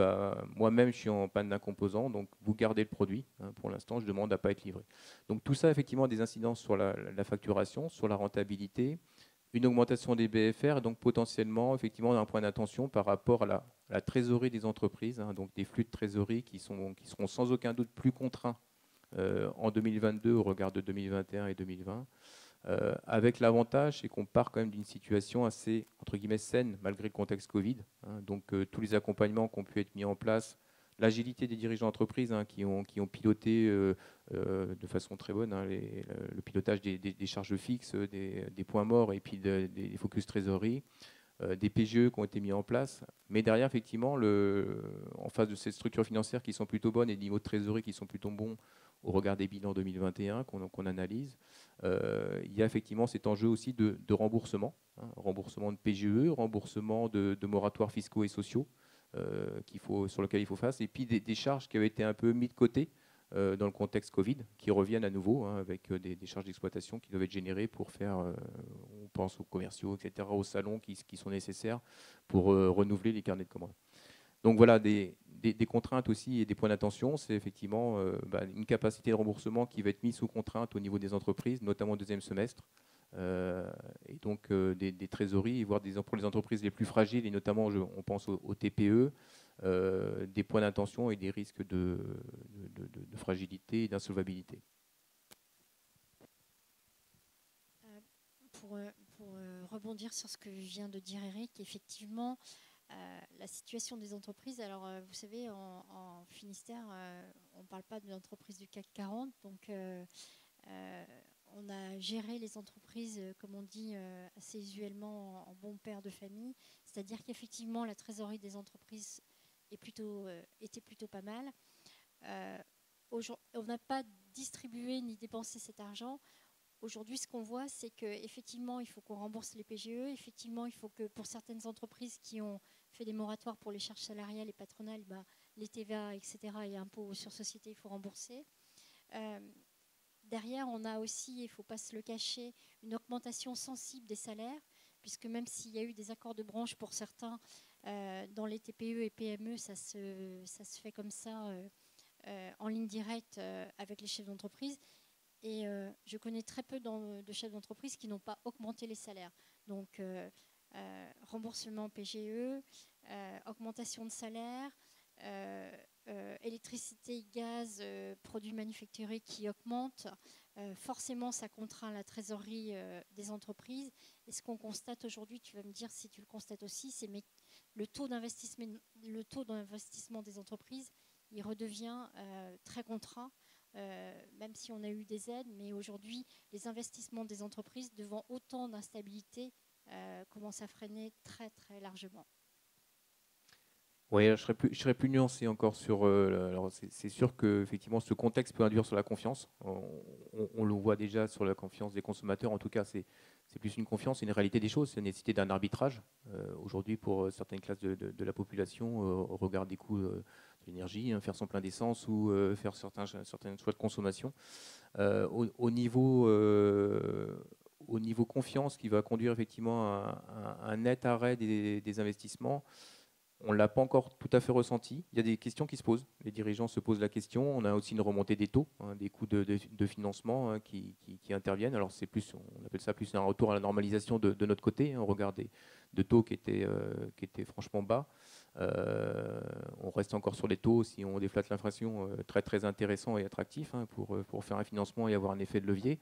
moi-même je suis en panne d'un composant, donc vous gardez le produit. Hein, pour l'instant, je demande à ne pas être livré. Donc tout ça, effectivement, a des incidences sur la facturation, sur la rentabilité, une augmentation des BFR, et donc potentiellement, effectivement, un point d'attention par rapport à la trésorerie des entreprises, hein, donc des flux de trésorerie qui seront sans aucun doute plus contraints en 2022 au regard de 2021 et 2020. Avec l'avantage, c'est qu'on part quand même d'une situation assez, entre guillemets, saine, malgré le contexte Covid. Hein, donc tous les accompagnements qui ont pu être mis en place, l'agilité des dirigeants d'entreprise, hein, qui ont piloté de façon très bonne, hein, le pilotage des charges fixes, des points morts et puis des focus trésorerie, des PGE qui ont été mis en place. Mais derrière, effectivement, en face de ces structures financières qui sont plutôt bonnes et des niveaux de trésorerie qui sont plutôt bons au regard des bilans 2021 qu'on analyse, il y a effectivement cet enjeu aussi de remboursement, hein, remboursement de PGE, remboursement de moratoires fiscaux et sociaux sur lesquels il faut face, et puis des charges qui avaient été un peu mises de côté dans le contexte Covid, qui reviennent à nouveau, hein, avec des charges d'exploitation qui doivent être générées pour faire, on pense aux commerciaux, etc., aux salons qui sont nécessaires pour renouveler les carnets de commandes. Donc voilà, des contraintes aussi et des points d'attention, c'est effectivement une capacité de remboursement qui va être mise sous contrainte au niveau des entreprises, notamment au deuxième semestre, et donc des trésoreries, voire pour les entreprises les plus fragiles, et notamment on pense aux TPE, des points d'attention et des risques de fragilité et d'insolvabilité. Pour rebondir sur ce que vient de dire Eric, effectivement, la situation des entreprises. Alors, vous savez, en Finistère, on ne parle pas d'une entreprise du CAC 40, donc on a géré les entreprises, comme on dit assez usuellement, en bon père de famille. C'est-à-dire qu'effectivement, la trésorerie des entreprises était plutôt pas mal. On n'a pas distribué ni dépensé cet argent. Aujourd'hui, ce qu'on voit, c'est qu'effectivement, il faut qu'on rembourse les PGE. Effectivement, il faut que pour certaines entreprises qui ont fait des moratoires pour les charges salariales et patronales, les TVA, etc., et impôts sur société, il faut rembourser. Derrière, on a aussi, il ne faut pas se le cacher, une augmentation sensible des salaires, puisque même s'il y a eu des accords de branche pour certains, dans les TPE et PME, ça se fait comme ça, en ligne directe avec les chefs d'entreprise. Et je connais très peu de chefs d'entreprise qui n'ont pas augmenté les salaires. Donc, remboursement PGE, augmentation de salaire, électricité, gaz, produits manufacturés qui augmentent. Forcément, ça contraint la trésorerie des entreprises. Et ce qu'on constate aujourd'hui, tu vas me dire si tu le constates aussi, c'est le taux d'investissement des entreprises, il redevient très contraint. Même si on a eu des aides, mais aujourd'hui, les investissements des entreprises, devant autant d'instabilité, commencent à freiner très, très largement. Oui, je serais plus nuancé encore sur. Alors c'est sûr que effectivement, ce contexte peut induire sur la confiance. On le voit déjà sur la confiance des consommateurs. En tout cas, c'est plus une confiance, c'est une réalité des choses. C'est une nécessité d'un arbitrage. Aujourd'hui, pour certaines classes de la population, au regard des coûts de l'énergie, faire son plein d'essence ou faire certains choix de consommation. Au niveau confiance, qui va conduire effectivement à un net arrêt des investissements. On ne l'a pas encore tout à fait ressenti. Il y a des questions qui se posent. Les dirigeants se posent la question. On a aussi une remontée des taux, des coûts de financement qui interviennent. Alors c'est plus, on appelle ça plus un retour à la normalisation de notre côté. On regarde de taux qui étaient franchement bas. On reste encore sur les taux, si on déflate l'inflation, très très intéressant et attractif pour faire un financement et avoir un effet de levier.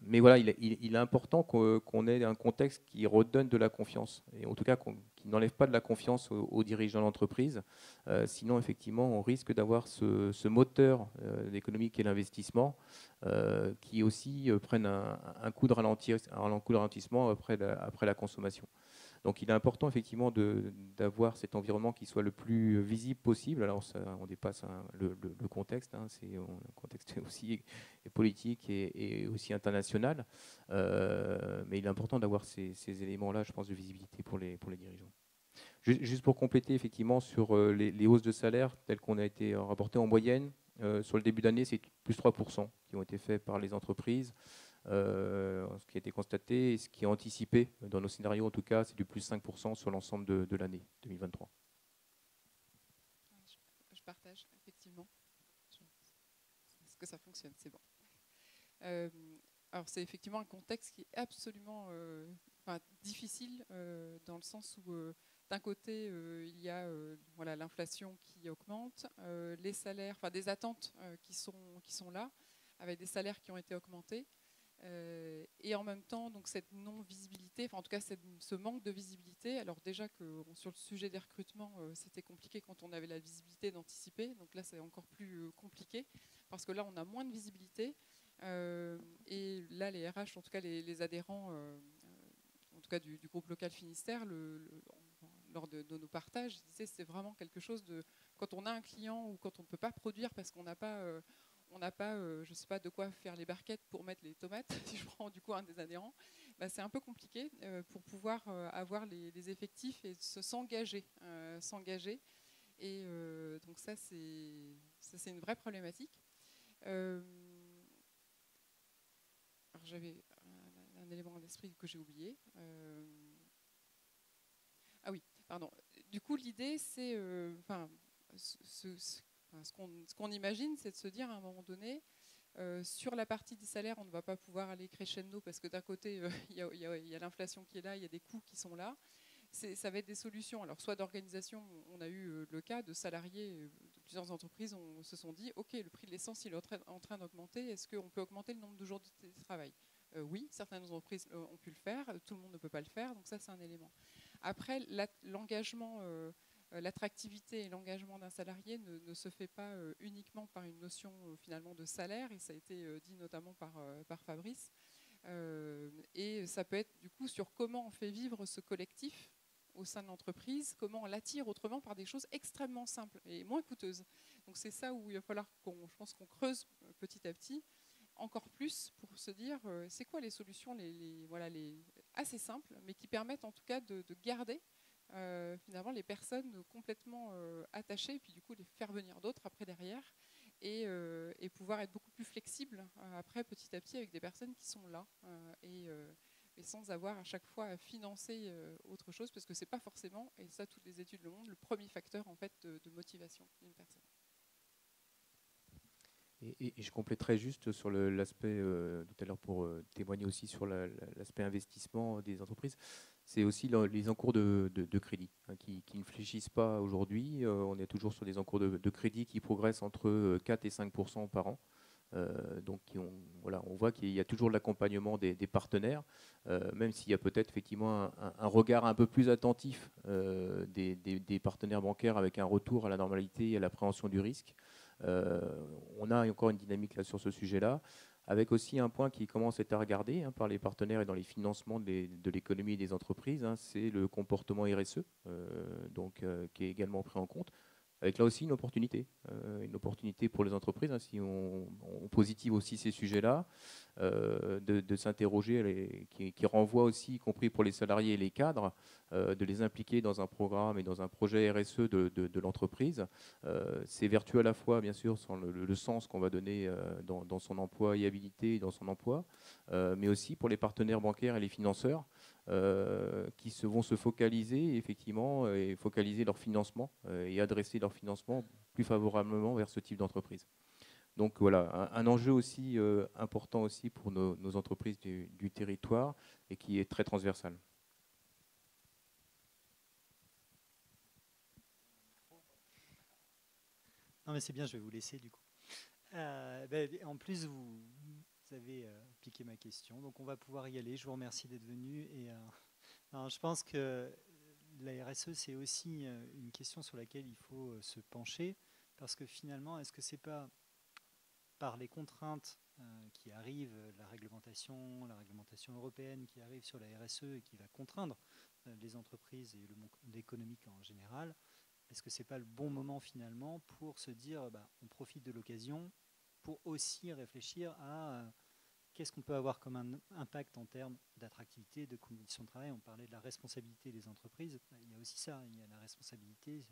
Mais voilà, il est important qu'on ait un contexte qui redonne de la confiance, et en tout cas qui n'enlève pas de la confiance aux dirigeants d'entreprise. Sinon, effectivement, on risque d'avoir ce moteur économique et l'investissement qui aussi prennent un coup de ralentissement après la consommation. Donc il est important effectivement d'avoir cet environnement qui soit le plus visible possible. Alors on dépasse le contexte, c'est un contexte aussi politique et aussi international. Mais il est important d'avoir ces éléments-là, je pense, de visibilité pour les dirigeants. Juste pour compléter effectivement sur les hausses de salaire telles qu'on a été rapportées en moyenne, sur le début d'année, c'est plus 3% qui ont été faits par les entreprises. Ce qui a été constaté et ce qui est anticipé dans nos scénarios, en tout cas, c'est du plus 5% sur l'ensemble de l'année 2023. Je partage, effectivement. Est-ce que ça fonctionne? C'est bon. Alors, c'est effectivement un contexte qui est absolument difficile dans le sens où, d'un côté, il y a l'inflation qui augmente, les salaires, des attentes qui sont là, avec des salaires qui ont été augmentés. Et en même temps, donc cette non-visibilité, en tout cas ce manque de visibilité. Alors déjà que sur le sujet des recrutements, c'était compliqué quand on avait la visibilité d'anticiper. Donc là, c'est encore plus compliqué parce que là, on a moins de visibilité. Et là, les RH, en tout cas les adhérents, en tout cas du groupe local Finistère, lors de nos partages, ils disaient c'est vraiment quelque chose de quand on a un client ou quand on ne peut pas produire parce qu'on n'a pas je ne sais pas de quoi faire les barquettes pour mettre les tomates, si je prends du coup un des adhérents, c'est un peu compliqué pour pouvoir avoir les effectifs et s'engager. Et donc ça, c'est une vraie problématique. Alors j'avais un élément d'esprit que j'ai oublié. Ah oui, pardon. Du coup, l'idée, c'est... ce qu'on imagine, c'est de se dire à un moment donné, sur la partie des salaires, on ne va pas pouvoir aller crescendo parce que d'un côté, il y a l'inflation qui est là, il y a des coûts qui sont là. Ça va être des solutions. Alors, soit d'organisation, on a eu le cas de salariés de plusieurs entreprises, on se sont dit, OK, le prix de l'essence il est en train d'augmenter, est-ce qu'on peut augmenter le nombre de jours de télétravail ? Oui, certaines entreprises ont pu le faire, tout le monde ne peut pas le faire, donc ça c'est un élément. Après, l'engagement, l'attractivité et l'engagement d'un salarié ne se fait pas uniquement par une notion finalement de salaire, et ça a été dit notamment par Fabrice. Et ça peut être du coup sur comment on fait vivre ce collectif au sein de l'entreprise, comment on l'attire autrement par des choses extrêmement simples et moins coûteuses. Donc c'est ça où il va falloir je pense qu'on creuse petit à petit encore plus pour se dire c'est quoi les solutions assez simples, mais qui permettent en tout cas de garder finalement les personnes complètement attachées, et puis du coup les faire venir d'autres après derrière, et pouvoir être beaucoup plus flexible après petit à petit avec des personnes qui sont là et sans avoir à chaque fois à financer autre chose, parce que c'est pas forcément, et ça toutes les études le montrent, le premier facteur en fait de motivation d'une personne. Et je compléterai juste sur l'aspect tout à l'heure pour témoigner aussi sur l'aspect investissement des entreprises. C'est aussi les encours de crédit qui ne fléchissent pas aujourd'hui. On est toujours sur des encours de crédit qui progressent entre 4 et 5% par an. Donc on voit qu'il y a toujours l'accompagnement des partenaires, même s'il y a peut-être effectivement un regard un peu plus attentif des partenaires bancaires avec un retour à la normalité et à l'appréhension du risque. On a encore une dynamique là sur ce sujet-là, avec aussi un point qui commence à être regardé par les partenaires et dans les financements de l'économie et des entreprises, c'est le comportement RSE, qui est également pris en compte, avec là aussi une opportunité pour les entreprises, si on positive aussi ces sujets-là, de s'interroger, qui renvoie aussi, y compris pour les salariés et les cadres, de les impliquer dans un programme et dans un projet RSE de l'entreprise. C'est vertueux à la fois, bien sûr, sur le sens qu'on va donner dans son employabilité et dans son emploi, mais aussi pour les partenaires bancaires et les financeurs, qui vont se focaliser effectivement et focaliser leur financement et adresser leur financement plus favorablement vers ce type d'entreprise. Donc voilà, un enjeu aussi important aussi pour nos entreprises du territoire, et qui est très transversal. Non mais c'est bien, je vais vous laisser du coup. En plus, vous avez piqué ma question, donc on va pouvoir y aller. Je vous remercie d'être venu. Et je pense que la RSE, c'est aussi une question sur laquelle il faut se pencher, parce que finalement, est-ce que c'est pas par les contraintes qui arrivent, la réglementation européenne qui arrive sur la RSE et qui va contraindre les entreprises et le monde économique en général, est-ce que c'est pas le bon moment finalement pour se dire on profite de l'occasion pour aussi réfléchir à qu'est-ce qu'on peut avoir comme un impact en termes d'attractivité, de conditions de travail. On parlait de la responsabilité des entreprises, il y a aussi ça, il y a la responsabilité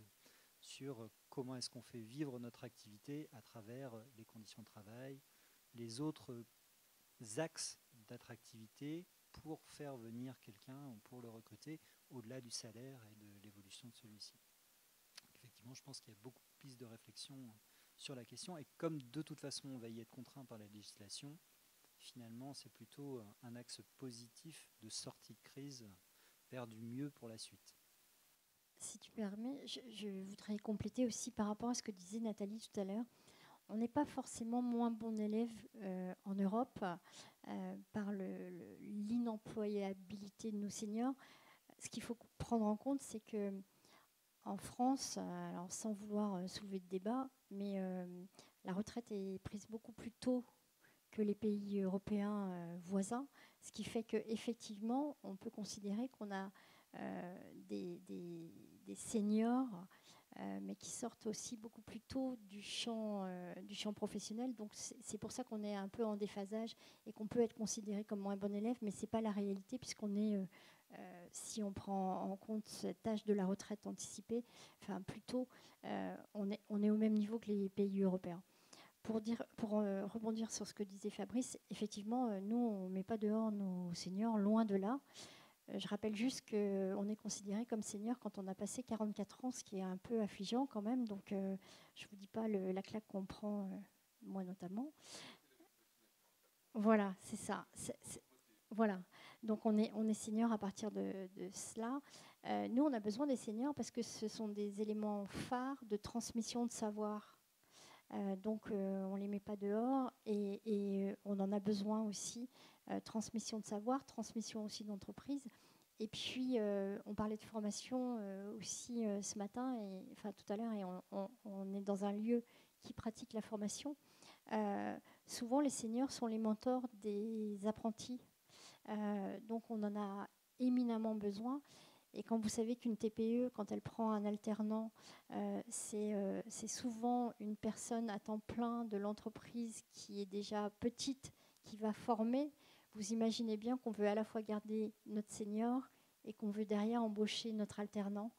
sur comment est-ce qu'on fait vivre notre activité à travers les conditions de travail, les autres axes d'attractivité pour faire venir quelqu'un ou pour le recruter au-delà du salaire et de l'évolution de celui-ci. Effectivement, je pense qu'il y a beaucoup de pistes de réflexion sur la question, et comme de toute façon on va y être contraint par la législation, finalement c'est plutôt un axe positif de sortie de crise vers du mieux pour la suite. Si tu permets, je voudrais compléter aussi par rapport à ce que disait Nathalie tout à l'heure. On n'est pas forcément moins bon élève en Europe par l'inemployabilité de nos seniors. Ce qu'il faut prendre en compte, c'est que en France, alors sans vouloir soulever de débat, mais la retraite est prise beaucoup plus tôt que les pays européens voisins, ce qui fait qu'effectivement, on peut considérer qu'on a des seniors, mais qui sortent aussi beaucoup plus tôt du champ professionnel. Donc c'est pour ça qu'on est un peu en déphasage et qu'on peut être considéré comme moins bon élève, mais ce n'est pas la réalité, puisqu'on est, si on prend en compte cet âge de la retraite anticipée, enfin plutôt, on est au même niveau que les pays européens. Pour rebondir sur ce que disait Fabrice, effectivement, nous, on ne met pas dehors nos seniors, loin de là. Je rappelle juste qu'on est considéré comme senior quand on a passé 44 ans, ce qui est un peu affligeant quand même. Donc, je ne vous dis pas la claque qu'on prend, moi notamment. Voilà, c'est ça. Voilà. Donc, on est senior à partir de cela. Nous, on a besoin des seniors parce que ce sont des éléments phares de transmission de savoir. Donc, on ne les met pas dehors et on en a besoin aussi. Transmission de savoir, transmission aussi d'entreprise. Et puis, on parlait de formation aussi ce matin, enfin tout à l'heure, et on est dans un lieu qui pratique la formation. Souvent, les seniors sont les mentors des apprentis. Donc, on en a éminemment besoin. Et quand vous savez qu'une TPE, quand elle prend un alternant, c'est souvent une personne à temps plein de l'entreprise qui est déjà petite, qui va former. Vous imaginez bien qu'on veut à la fois garder notre senior et qu'on veut derrière embaucher notre alternant,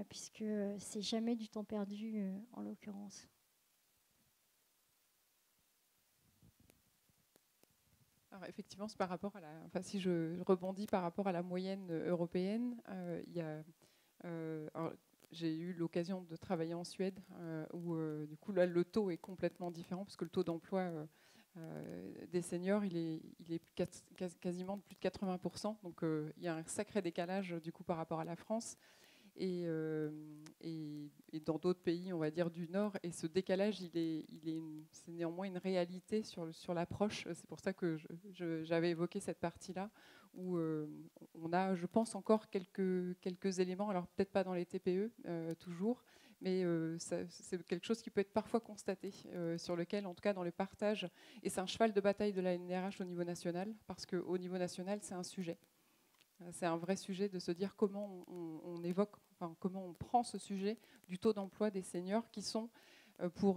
puisque c'est jamais du temps perdu en l'occurrence. Alors effectivement, c'est par rapport à si je rebondis par rapport à la moyenne européenne, j'ai eu l'occasion de travailler en Suède, où du coup là le taux est complètement différent, parce que le taux d'emploi des seniors, il est quasiment de plus de 80%. Donc il y a un sacré décalage du coup par rapport à la France. Et dans d'autres pays, on va dire du Nord, et ce décalage, c'est néanmoins une réalité sur l'approche. C'est pour ça que j'avais évoqué cette partie-là, où on a, je pense, encore quelques éléments, alors peut-être pas dans les TPE toujours, mais c'est quelque chose qui peut être parfois constaté, sur lequel, en tout cas dans le partage, et c'est un cheval de bataille de la NDRH au niveau national, parce qu'au niveau national, c'est un sujet. C'est un vrai sujet de se dire comment on évoque, enfin, comment on prend ce sujet du taux d'emploi des seniors qui sont,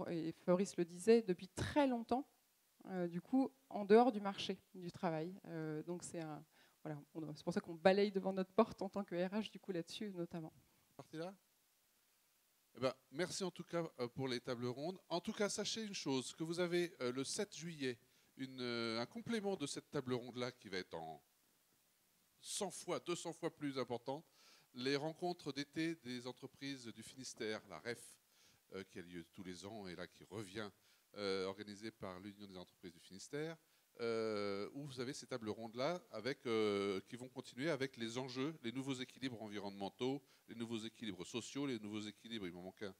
et Fabrice le disait, depuis très longtemps, du coup, en dehors du marché du travail. Donc c'est pour ça qu'on balaye devant notre porte en tant que RH, du coup, là-dessus notamment. Là eh ben, merci en tout cas pour les tables rondes. En tout cas, sachez une chose, que vous avez le 7 juillet un complément de cette table ronde-là qui va être en 100 fois, 200 fois plus importante, les rencontres d'été des entreprises du Finistère, la REF, qui a lieu tous les ans et là qui revient, organisée par l'Union des entreprises du Finistère, où vous avez ces tables rondes-là qui vont continuer avec les enjeux, les nouveaux équilibres environnementaux, les nouveaux équilibres sociaux, les nouveaux équilibres, il m'en manque un,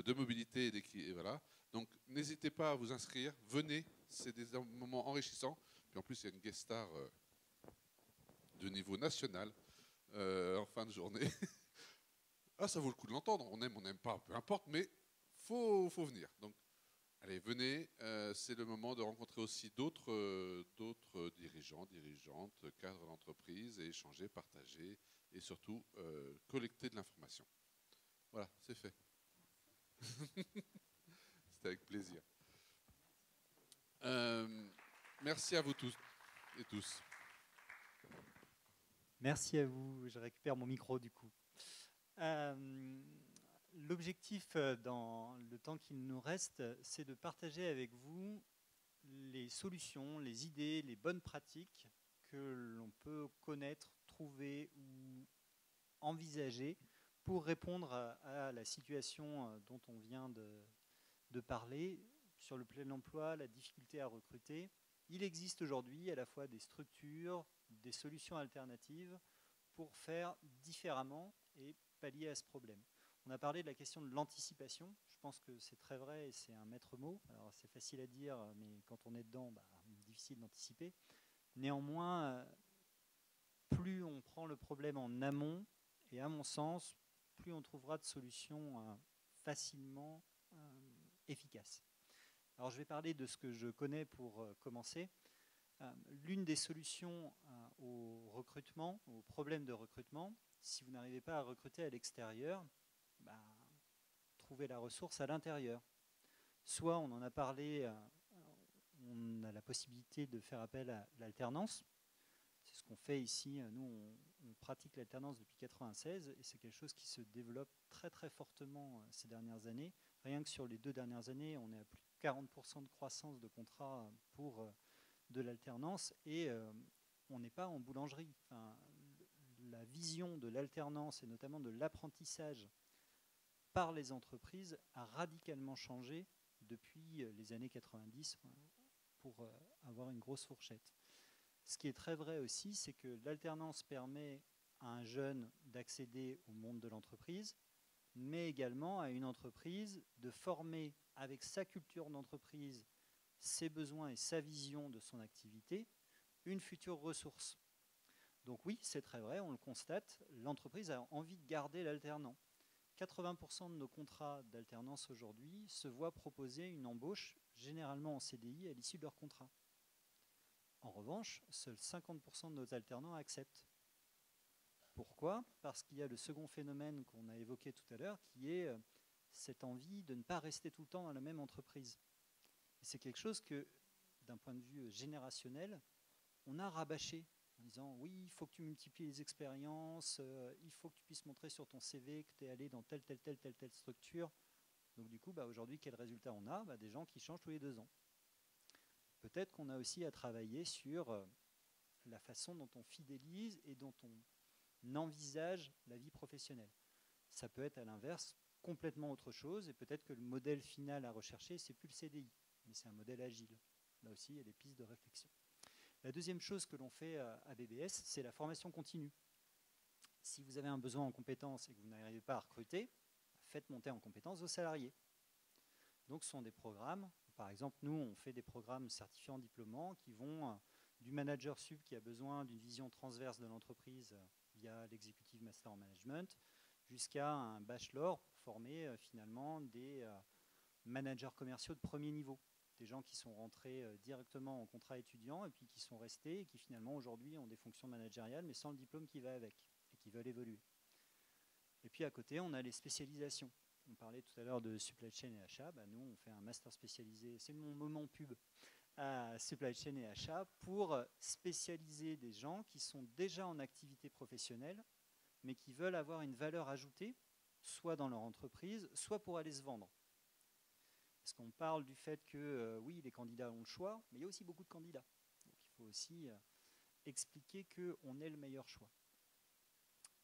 de mobilité et voilà. Donc n'hésitez pas à vous inscrire, venez, c'est des moments enrichissants. Puis en plus, il y a une guest star de niveau national en fin de journée. Ah, ça vaut le coup de l'entendre. On n'aime pas, peu importe, mais faut venir. Donc, allez, venez. C'est le moment de rencontrer aussi d'autres dirigeants, dirigeantes, cadres d'entreprise et échanger, partager et surtout collecter de l'information. Voilà, c'est fait. C'était avec plaisir. Merci à vous tous et tous. Merci à vous. Je récupère mon micro du coup. L'objectif dans le temps qu'il nous reste, c'est de partager avec vous les solutions, les idées, les bonnes pratiques que l'on peut connaître, trouver ou envisager pour répondre à la situation dont on vient de parler sur le plein emploi, la difficulté à recruter. Il existe aujourd'hui à la fois des structures, des solutions alternatives pour faire différemment et pallier à ce problème. On a parlé de la question de l'anticipation. Je pense que c'est très vrai et c'est un maître mot. Alors c'est facile à dire, mais quand on est dedans, difficile d'anticiper. Néanmoins, plus on prend le problème en amont, et à mon sens, plus on trouvera de solutions facilement efficaces. Alors je vais parler de ce que je connais pour commencer. L'une des solutions au recrutement, au problème de recrutement, si vous n'arrivez pas à recruter à l'extérieur, trouvez la ressource à l'intérieur. Soit on en a parlé, on a la possibilité de faire appel à l'alternance. C'est ce qu'on fait ici. Nous, on pratique l'alternance depuis 1996 et c'est quelque chose qui se développe très très fortement ces dernières années. Rien que sur les 2 dernières années, on est à plus de 40% de croissance de contrats pour de l'alternance et on n'est pas en boulangerie. Enfin, la vision de l'alternance et notamment de l'apprentissage par les entreprises a radicalement changé depuis les années 90 pour avoir une grosse fourchette. Ce qui est très vrai aussi, c'est que l'alternance permet à un jeune d'accéder au monde de l'entreprise, mais également à une entreprise de former avec sa culture d'entreprise, ses besoins et sa vision de son activité, une future ressource. Donc oui, c'est très vrai, on le constate, l'entreprise a envie de garder l'alternant. 80% de nos contrats d'alternance aujourd'hui se voient proposer une embauche, généralement en CDI, à l'issue de leur contrat. En revanche, seuls 50% de nos alternants acceptent. Pourquoi? Parce qu'il y a le second phénomène qu'on a évoqué tout à l'heure, qui est cette envie de ne pas rester tout le temps dans la même entreprise. Et c'est quelque chose que, d'un point de vue générationnel, on a rabâché en disant oui, il faut que tu multiplies les expériences, il faut que tu puisses montrer sur ton CV que tu es allé dans telle structure. Donc du coup, aujourd'hui, quel résultat on a? Des gens qui changent tous les 2 ans. Peut-être qu'on a aussi à travailler sur la façon dont on fidélise et dont on envisage la vie professionnelle. Ça peut être à l'inverse complètement autre chose, et peut-être que le modèle final à rechercher, c'est plus le CDI, mais c'est un modèle agile. Là aussi, il y a des pistes de réflexion. La deuxième chose que l'on fait à BBS, c'est la formation continue. Si vous avez un besoin en compétences et que vous n'arrivez pas à recruter, faites monter en compétences vos salariés. Donc ce sont des programmes. Par exemple, nous, on fait des programmes certifiants diplômants qui vont du manager sub qui a besoin d'une vision transverse de l'entreprise via l'executive master en management, jusqu'à un bachelor pour former finalement des managers commerciaux de premier niveau. Des gens qui sont rentrés directement en contrat étudiant et puis qui sont restés et qui finalement aujourd'hui ont des fonctions managériales mais sans le diplôme qui va avec et qui veulent évoluer. Et puis à côté, on a les spécialisations. On parlait tout à l'heure de supply chain et achat. Nous, on fait un master spécialisé, c'est mon moment pub, à supply chain et achat pour spécialiser des gens qui sont déjà en activité professionnelle mais qui veulent avoir une valeur ajoutée, soit dans leur entreprise, soit pour aller se vendre. Parce qu'on parle du fait que, oui, les candidats ont le choix, mais il y a aussi beaucoup de candidats. Donc il faut aussi expliquer qu'on est le meilleur choix.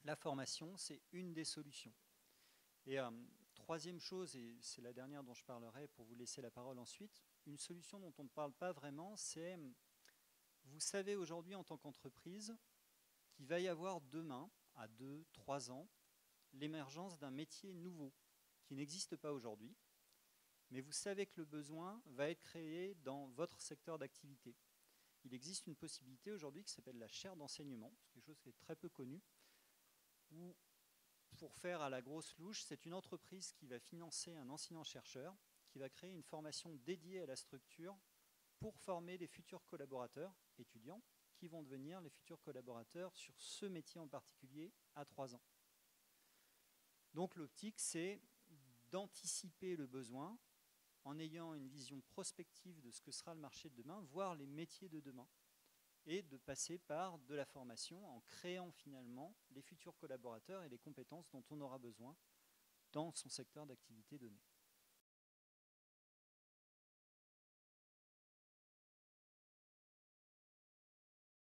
La formation, c'est une des solutions. Et troisième chose, et c'est la dernière dont je parlerai pour vous laisser la parole ensuite, une solution dont on ne parle pas vraiment, c'est, vous savez aujourd'hui en tant qu'entreprise qu'il va y avoir demain, à 2-3 ans, l'émergence d'un métier nouveau qui n'existe pas aujourd'hui, mais vous savez que le besoin va être créé dans votre secteur d'activité. Il existe une possibilité aujourd'hui qui s'appelle la chaire d'enseignement, c'est quelque chose qui est très peu connu, où, pour faire à la grosse louche, c'est une entreprise qui va financer un enseignant-chercheur, qui va créer une formation dédiée à la structure pour former les futurs collaborateurs, étudiants, qui vont devenir les futurs collaborateurs sur ce métier en particulier à 3 ans. Donc l'optique, c'est d'anticiper le besoin en ayant une vision prospective de ce que sera le marché de demain, voire les métiers de demain, et de passer par de la formation en créant finalement les futurs collaborateurs et les compétences dont on aura besoin dans son secteur d'activité donné.